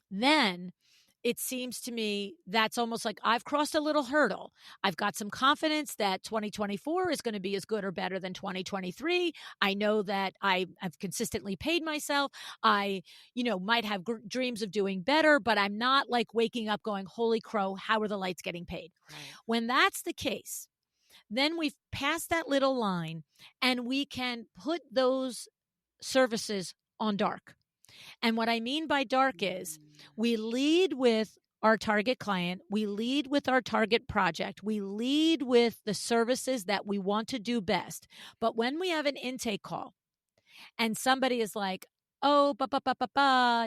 Speaker 1: then it seems to me that's almost like I've crossed a little hurdle. I've got some confidence that 2024 is going to be as good or better than 2023. I know that I've consistently paid myself. I, might have dreams of doing better, but I'm not like waking up going, holy crow, how are the lights getting paid?
Speaker 2: Right.
Speaker 1: When that's the case, then we've passed that little line and we can put those services on dark. And what I mean by dark is we lead with our target client, we lead with our target project, we lead with the services that we want to do best. But when we have an intake call and somebody is like, oh,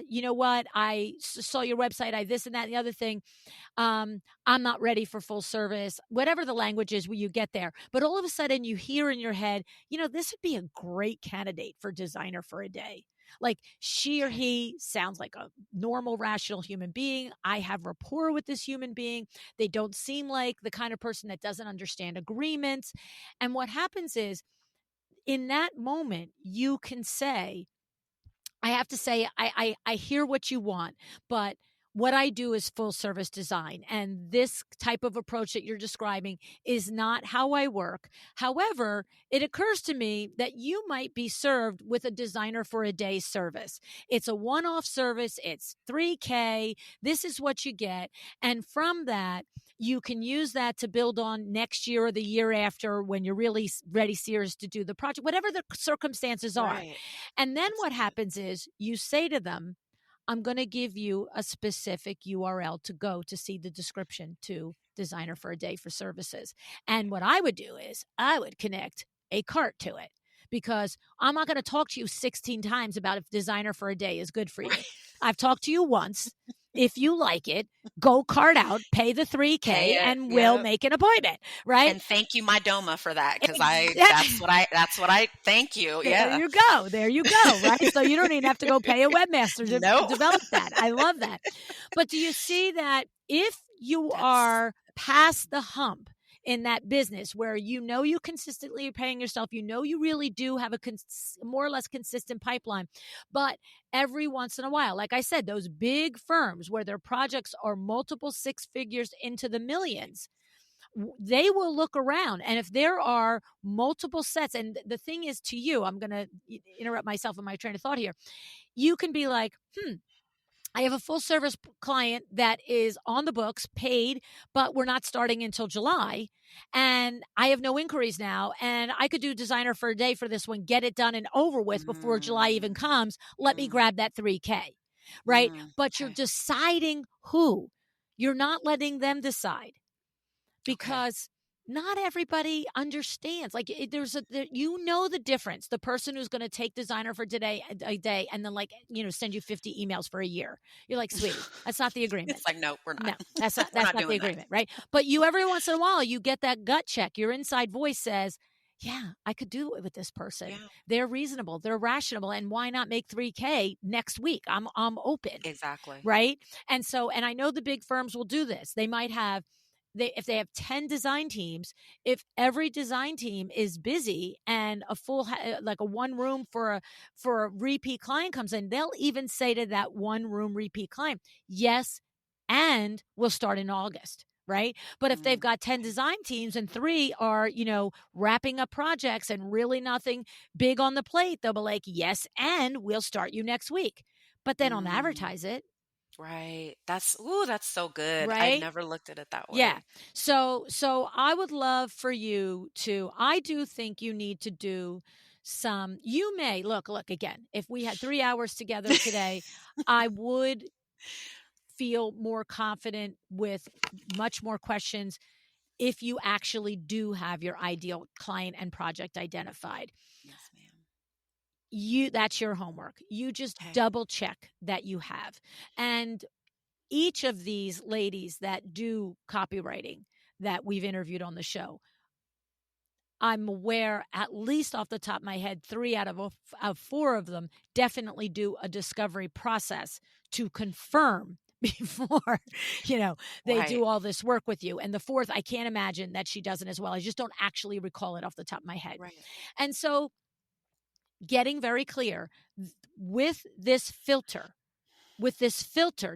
Speaker 1: you know what? I saw your website, I this and that and the other thing. I'm not ready for full service, whatever the language is where you get there. But all of a sudden you hear in your head, this would be a great candidate for designer for a day. Like she or he sounds like a normal, rational human being. I have rapport with this human being. They don't seem like the kind of person that doesn't understand agreements. And what happens is in that moment, you can say, I have to say, I hear what you want, but what I do is full service design. And this type of approach that you're describing is not how I work. However, it occurs to me that you might be served with a designer for a day service. It's a one-off service. It's $3K. This is what you get. And from that, you can use that to build on next year or the year after when you're really ready, serious to do the project, whatever the circumstances are.
Speaker 2: Right.
Speaker 1: And then what happens is you say to them, I'm going to give you a specific URL to go to see the description to Designer for a Day for services. And what I would do is I would connect a cart to it, because I'm not going to talk to you 16 times about if Designer for a Day is good for you. I've talked to you once. If you like it, go cart out, pay the $3K, and we'll make an appointment, right?
Speaker 2: And thank you, my Doma, for that, because
Speaker 1: Exactly.
Speaker 2: that's what I thank you.
Speaker 1: There you go. There you go. Right. So you don't even have to go pay a webmaster to develop that. I love that. But do you see that if you are past the hump in that business where you consistently are paying yourself, you really do have a more or less consistent pipeline, but every once in a while, like I said, those big firms where their projects are multiple six figures into the millions, they will look around. And if there are multiple sets, and the thing is, to you, I'm going to interrupt myself in my train of thought here. You can be like, I have a full service client that is on the books, paid, but we're not starting until July. And I have no inquiries now. And I could do Designer for a Day for this one, get it done and over with before July even comes. Let me grab that $3K, right? But you're deciding who. You're not letting them decide, because not everybody understands. Like there's the difference. The person who's going to take Designer for today a day and then send you 50 emails for a year. You're like, sweetie, that's not the agreement.
Speaker 2: It's like, no, we're not.
Speaker 1: No, that's not the agreement, right? But you, every once in a while, you get that gut check. Your inside voice says, yeah, I could do it with this person. Yeah. They're reasonable. They're rational. And why not make $3K next week? I'm open.
Speaker 2: Exactly.
Speaker 1: Right. And I know the big firms will do this. They might have, if they have 10 design teams, if every design team is busy and a full, like a one room for a repeat client comes in, they'll even say to that one room repeat client, yes, and we'll start in August. Right. But if they've got 10 design teams and 3 are, wrapping up projects and really nothing big on the plate, they'll be like, yes, and we'll start you next week. But they don't advertise it.
Speaker 2: Right. That's so good.
Speaker 1: Right?
Speaker 2: I never looked at it that way.
Speaker 1: Yeah. So I would love for you to, I do think you need to do some, you may look again, if we had 3 hours together today, I would feel more confident with much more questions if you actually do have your ideal client and project identified.
Speaker 2: Yes, ma'am.
Speaker 1: that's your homework. You just
Speaker 2: Okay.
Speaker 1: double check that you have. And each of these ladies that do copywriting that we've interviewed on the show, I'm aware, at least off the top of my head, 3 out of 4 of them definitely do a discovery process to confirm before, they
Speaker 2: Right.
Speaker 1: do all this work with you. And the fourth, I can't imagine that she doesn't as well. I just don't actually recall it off the top of my head.
Speaker 2: Right.
Speaker 1: And so getting very clear with this filter,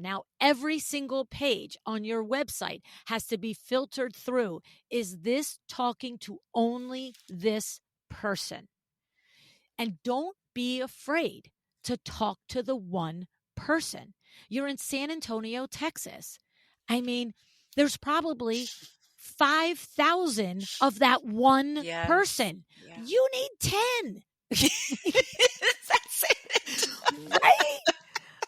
Speaker 1: now every single page on your website has to be filtered through. Is this talking to only this person? And don't be afraid to talk to the one person. You're in San Antonio, Texas. I mean, there's probably 5,000 of that one
Speaker 2: Yes.
Speaker 1: person.
Speaker 2: Yeah.
Speaker 1: You need 10.
Speaker 2: That's it.
Speaker 1: Right?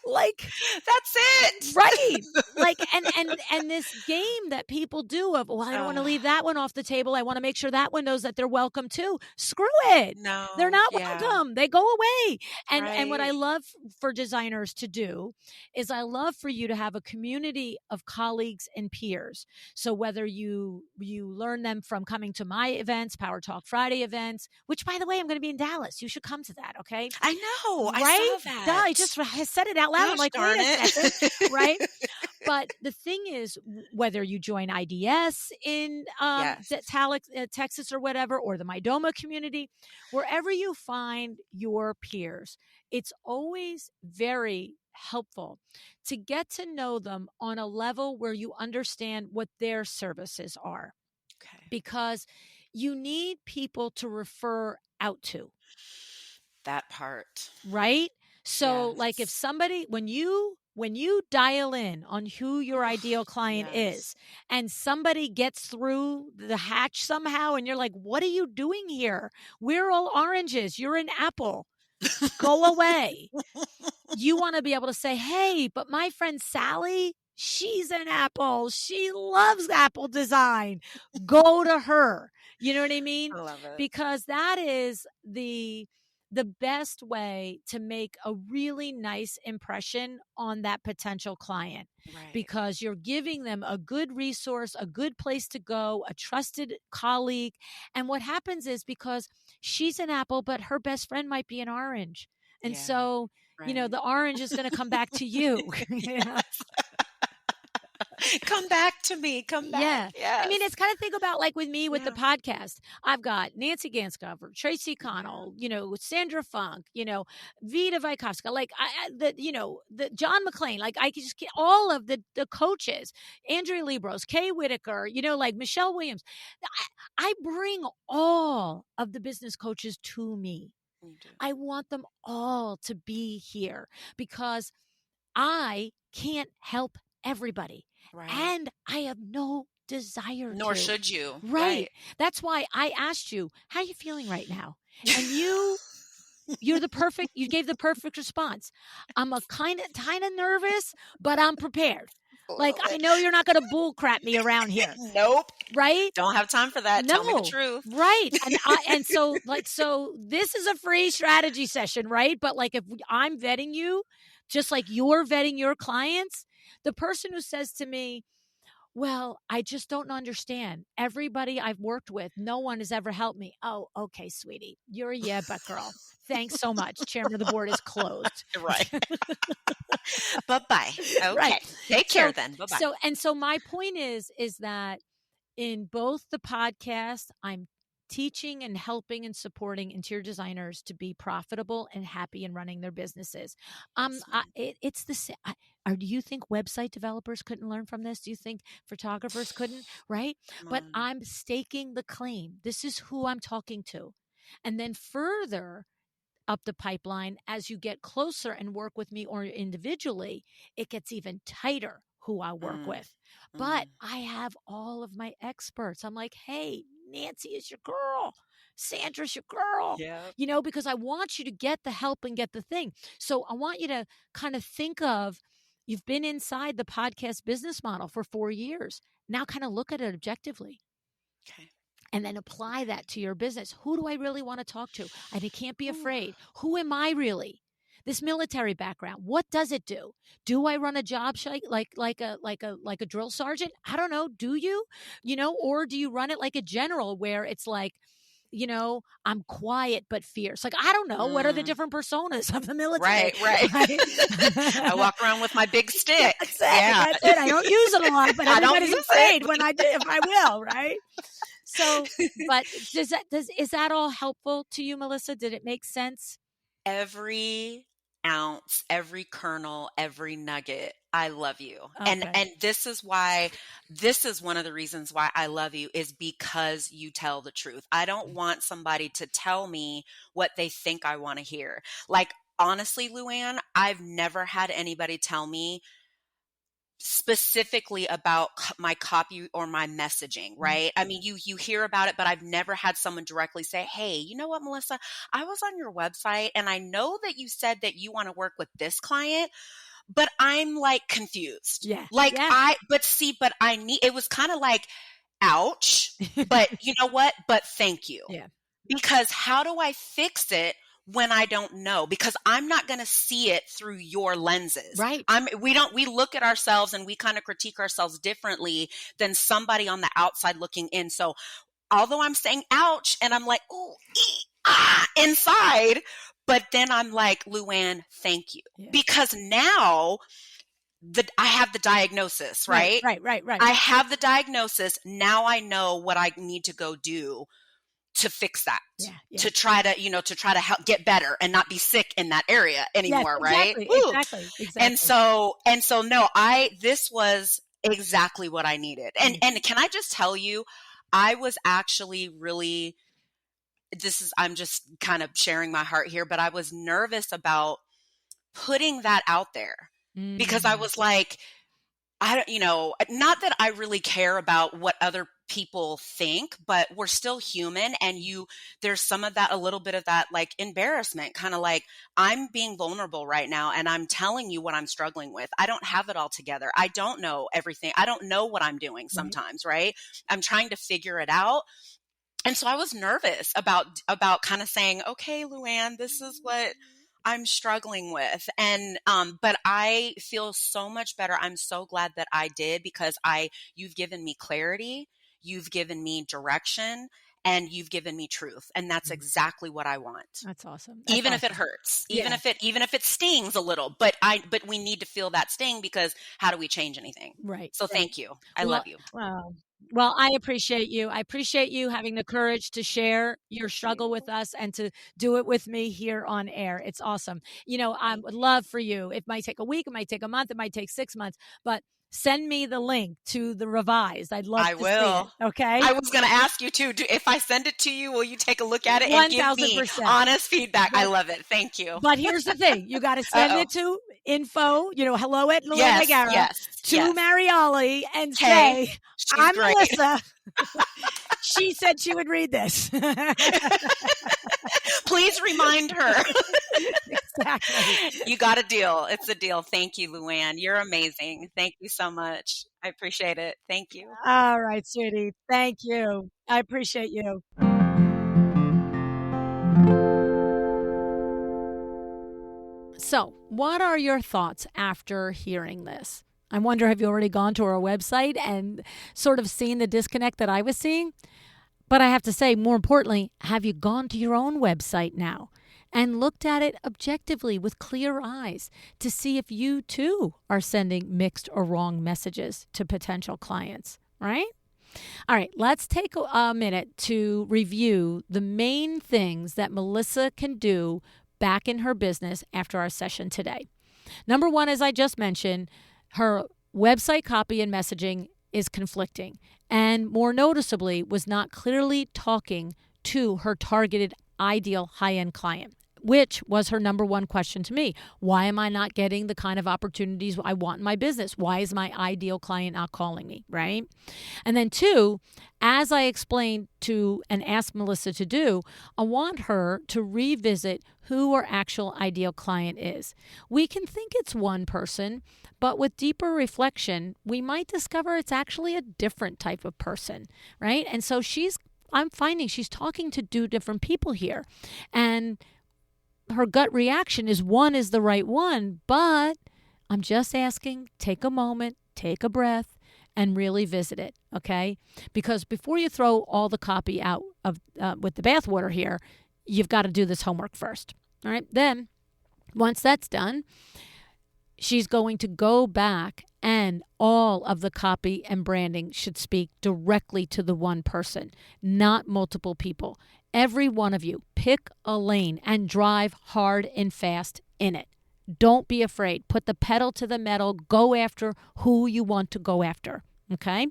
Speaker 1: Like,
Speaker 2: that's it.
Speaker 1: Right. Like, and this game that people do of, well, I don't want to leave that one off the table. I want to make sure that one knows that they're welcome too. Screw it.
Speaker 2: No.
Speaker 1: They're not
Speaker 2: Yeah.
Speaker 1: welcome. They go away. And what I
Speaker 2: Right.
Speaker 1: love for designers to do is I love for you to have a community of colleagues and peers. So whether you learn them from coming to my events, Power Talk Friday events, which by the way, I'm going to be in Dallas. You should come to that. Okay.
Speaker 2: I know.
Speaker 1: Right?
Speaker 2: I saw that.
Speaker 1: Duh, I just said it out loud. I'm
Speaker 2: Gosh,
Speaker 1: like,
Speaker 2: darn
Speaker 1: wait a second,
Speaker 2: it.
Speaker 1: right? But the thing is, whether you join IDS in
Speaker 2: Yes.
Speaker 1: Texas or whatever, or the Mydoma community, wherever you find your peers, it's always very helpful to get to know them on a level where you understand what their services are,
Speaker 2: Okay.
Speaker 1: because you need people to refer out to.
Speaker 2: That part.
Speaker 1: Right? So like if
Speaker 2: Yes.
Speaker 1: somebody, when you dial in on who your ideal client
Speaker 2: Yes.
Speaker 1: is and somebody gets through the hatch somehow and you're like, what are you doing here? We're all oranges. You're an apple. Go away. You want to be able to say, hey, but my friend Sally, she's an apple. She loves Apple design. Go to her. You know what I mean?
Speaker 2: I love it.
Speaker 1: Because that is the best way to make a really nice impression on that potential client,
Speaker 2: Right.
Speaker 1: because you're giving them a good resource, a good place to go, a trusted colleague. And what happens is, because she's an apple, but her best friend might be an orange. And
Speaker 2: Yeah.
Speaker 1: so,
Speaker 2: Right.
Speaker 1: the orange is going to come back to you.
Speaker 2: Come back to me. Come back.
Speaker 1: Yeah.
Speaker 2: Yes.
Speaker 1: I mean, it's kind of think about like with me with the
Speaker 2: Yeah.
Speaker 1: podcast. I've got Nancy Ganscover, Tracy Connell, Sandra Funk, Vita Vykovska, like the John McClain, like I could just get all of the coaches, Andrea Libros, Kay Whitaker, like Michelle Williams. I bring all of the business coaches to me.
Speaker 2: You do.
Speaker 1: I want them all to be here because I can't help everybody.
Speaker 2: Right.
Speaker 1: And I have no desire
Speaker 2: Nor
Speaker 1: to.
Speaker 2: should you.
Speaker 1: Right. That's why I asked you, how are you feeling right now? And you gave the perfect response. I'm a kind of nervous, but I'm prepared. Like, I know you're not going to bull crap me around here.
Speaker 2: Nope.
Speaker 1: Right?
Speaker 2: Don't have time for that.
Speaker 1: No.
Speaker 2: Tell me the truth.
Speaker 1: Right. And so this is a free strategy session, right? But like if I'm vetting you, just like you're vetting your clients, the person who says to me, well, I just don't understand. Everybody I've worked with, no one has ever helped me. Oh, okay, sweetie. You're a yeah, but girl. Thanks so much. Chairman of the board is closed.
Speaker 2: Right. Bye-bye. Okay.
Speaker 1: Right.
Speaker 2: Take care then. Bye-bye.
Speaker 1: So my point is that in both the podcast, I'm teaching and helping and supporting interior designers to be profitable and happy in running their businesses. It's the same. Do you think website developers couldn't learn from this? Do you think photographers couldn't? Right? But I'm staking the claim. This is who I'm talking to. And then further up the pipeline, as you get closer and work with me or individually, it gets even tighter who I work with. But I have all of my experts. I'm like, hey, Nancy is your girl. Sandra's your girl.
Speaker 2: Yeah.
Speaker 1: Because I want you to get the help and get the thing. So I want you to kind of think of, you've been inside the podcast business model for 4 years. Now kind of look at it objectively.
Speaker 2: Okay.
Speaker 1: and then apply that to your business. Who do I really want to talk to? And I can't be afraid. Who am I really? This military background, what does it do? Do I run a job site like a drill sergeant? I don't know. Do you? Or do you run it like a general where it's like, I'm quiet but fierce. Like, I don't know. What are the different personas of the military?
Speaker 2: Right. I walk around with my big stick.
Speaker 1: That's it. I don't use it a lot, but everybody's afraid when I do, if I will, right? So, but is that all helpful to you, Melissa? Did it make sense?
Speaker 2: Every ounce, every kernel, every nugget. I love you.
Speaker 1: Okay.
Speaker 2: And this is one of the reasons why I love you, is because you tell the truth. I don't want somebody to tell me what they think I want to hear. Like, honestly, Luann, I've never had anybody tell me specifically about my copy or my messaging, right? I mean, you hear about it, but I've never had someone directly say, hey, you know what, Melissa, I was on your website and I know that you said that you want to work with this client, but I'm like confused.
Speaker 1: Yeah.
Speaker 2: Like but I need, it was kind of like, ouch, but you know what? But thank you.
Speaker 1: Yeah.
Speaker 2: Because how do I fix it when I don't know? Because I'm not going to see it through your lenses.
Speaker 1: Right.
Speaker 2: We look at ourselves and we kind of critique ourselves differently than somebody on the outside looking in. So although I'm saying ouch and I'm like, ooh, inside, but then I'm like, Luann, thank you. Yeah. Because now I have the diagnosis, right?
Speaker 1: Right.
Speaker 2: I have the diagnosis. Now I know what I need to go do to fix that, to try to help get better and not be sick in that area anymore.
Speaker 1: Yes, exactly,
Speaker 2: right? Exactly. And so no, this was exactly what I needed. And can I just tell you, I was actually really, I'm just kind of sharing my heart here, but I was nervous about putting that out there because I was like, not that I really care about what other people think, but we're still human. And there's some of that, a little bit of that, like embarrassment, kind of like, I'm being vulnerable right now. And I'm telling you what I'm struggling with. I don't have it all together. I don't know everything. I don't know what I'm doing sometimes, right? I'm trying to figure it out. And so I was nervous about kind of saying, okay, Luann, this is what I'm struggling with. And, but I feel so much better. I'm so glad that I did, because you've given me clarity, you've given me direction, and you've given me truth. And that's exactly what I want.
Speaker 1: That's awesome.
Speaker 2: Even if it hurts, even if it stings a little, but we need to feel that sting, because how do we change anything?
Speaker 1: Right.
Speaker 2: So thank you. I love you.
Speaker 1: Well, I appreciate you. I appreciate you having the courage to share your struggle with us and to do it with me here on air. It's awesome. I would love for you. It might take a week, it might take a month, it might take 6 months, but send me the link to the revised. I'd love to see it. Okay.
Speaker 2: I was going to ask you too. If I send it to you, will you take a look at it and give me honest feedback? I love it. Thank you.
Speaker 1: But here's the thing. You got to send it to info, hello at Luann Nigara to Mariali and say, I'm great. Melissa. She said she would read this.
Speaker 2: Please remind her.
Speaker 1: Exactly.
Speaker 2: You got a deal. It's a deal. Thank you, Luann. You're amazing. Thank you so much. I appreciate it. Thank you.
Speaker 1: All right, sweetie. Thank you. I appreciate you. So, what are your thoughts after hearing this? I wonder, have you already gone to our website and sort of seen the disconnect that I was seeing? But I have to say, more importantly, have you gone to your own website now and looked at it objectively with clear eyes to see if you too are sending mixed or wrong messages to potential clients, right? All right, let's take a minute to review the main things that Melissa can do back in her business after our session today. Number one, as I just mentioned, her website copy and messaging is conflicting, and more noticeably, was not clearly talking to her targeted ideal high-end client, which was her number one question to me. Why am I not getting the kind of opportunities I want in my business? Why is my ideal client not calling me, right? And then two, as I explained to and asked Melissa to do, I want her to revisit who her actual ideal client is. We can think it's one person, but with deeper reflection, we might discover it's actually a different type of person, right? And so she's I'm finding she's talking to two different people here. And her gut reaction is one is the right one, but I'm just asking, take a moment, take a breath, and really visit it, okay? Because before you throw all the copy out of with the bathwater here, you've got to do this homework first, all right? Then, once that's done, she's going to go back and all of the copy and branding should speak directly to the one person, not multiple people. Every one of you, pick a lane and drive hard and fast in it. Don't be afraid. Put the pedal to the metal. Go after who you want to go after. Okay?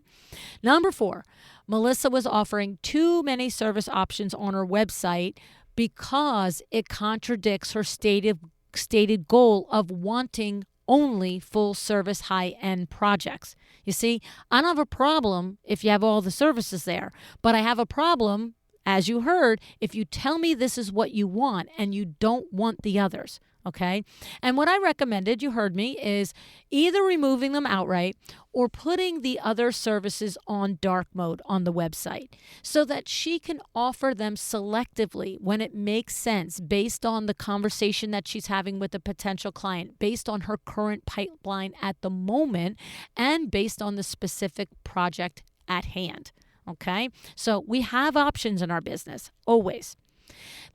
Speaker 1: Number 4, Melissa was offering too many service options on her website because it contradicts her stated goal of wanting only full service high-end projects. You see, I don't have a problem if you have all the services there, but I have a problem, as you heard, if you tell me this is what you want and you don't want the others, okay? And what I recommended, you heard me, is either removing them outright or putting the other services on dark mode on the website so that she can offer them selectively when it makes sense based on the conversation that she's having with a potential client, based on her current pipeline at the moment, and based on the specific project at hand. Okay, so we have options in our business, always.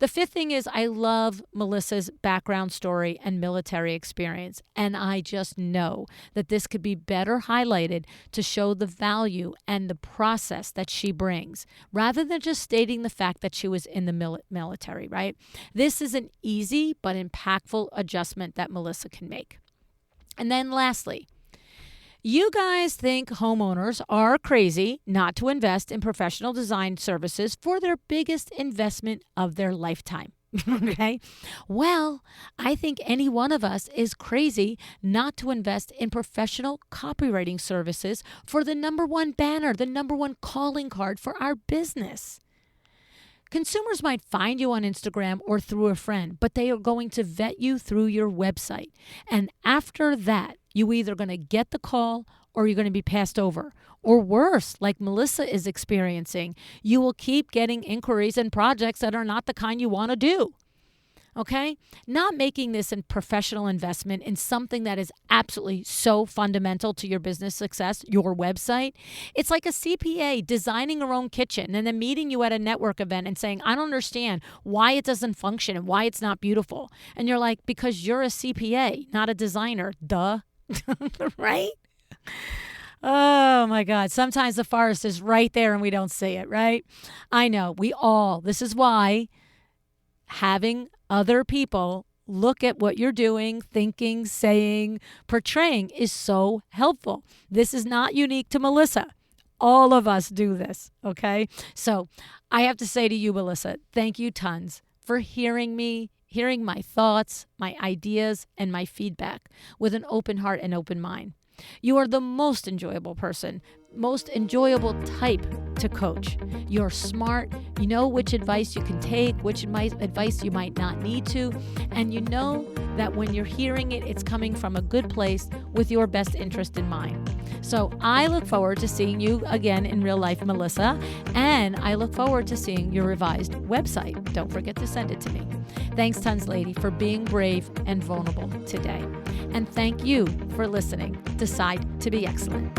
Speaker 1: The 5th thing is I love Melissa's background story and military experience, and I just know that this could be better highlighted to show the value and the process that she brings, rather than just stating the fact that she was in the military, right? This is an easy but impactful adjustment that Melissa can make. And then lastly, you guys think homeowners are crazy not to invest in professional design services for their biggest investment of their lifetime. Okay? Well, I think any one of us is crazy not to invest in professional copywriting services for the number one banner, the number one calling card for our business. Consumers might find you on Instagram or through a friend, but they are going to vet you through your website. And after that, you're either going to get the call or you're going to be passed over. Or worse, like Melissa is experiencing, you will keep getting inquiries and projects that are not the kind you want to do. Okay? Not making this a professional investment in something that is absolutely so fundamental to your business success, your website. It's like a CPA designing her own kitchen and then meeting you at a network event and saying, I don't understand why it doesn't function and why it's not beautiful. And you're like, because you're a CPA, not a designer. Duh. Right? Oh my God. Sometimes the forest is right there and we don't see it, right? I know. This is why having other people look at what you're doing, thinking, saying, portraying is so helpful. This is not unique to Melissa. All of us do this, okay? So I have to say to you, Melissa, thank you tons for hearing me, hearing my thoughts, my ideas, and my feedback with an open heart and open mind. You are the most enjoyable person, most enjoyable type to coach. You're smart. You know which advice you can take, which advice you might not need to. And you know that when you're hearing it, it's coming from a good place with your best interest in mind. So I look forward to seeing you again in real life, Melissa. And I look forward to seeing your revised website. Don't forget to send it to me. Thanks tons, lady, for being brave and vulnerable today. And thank you for listening. Decide to be excellent.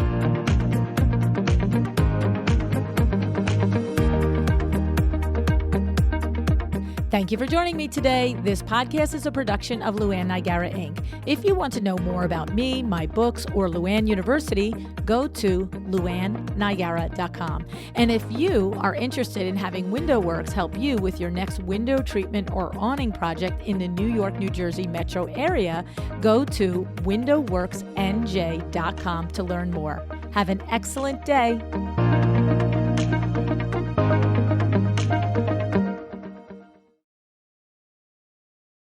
Speaker 1: Thank you for joining me today. This podcast is a production of Luann Nigara, Inc. If you want to know more about me, my books, or Luann University, go to luannnigara.com. And if you are interested in having WindowWorks help you with your next window treatment or awning project in the New York, New Jersey metro area, go to windowworksnj.com to learn more. Have an excellent day.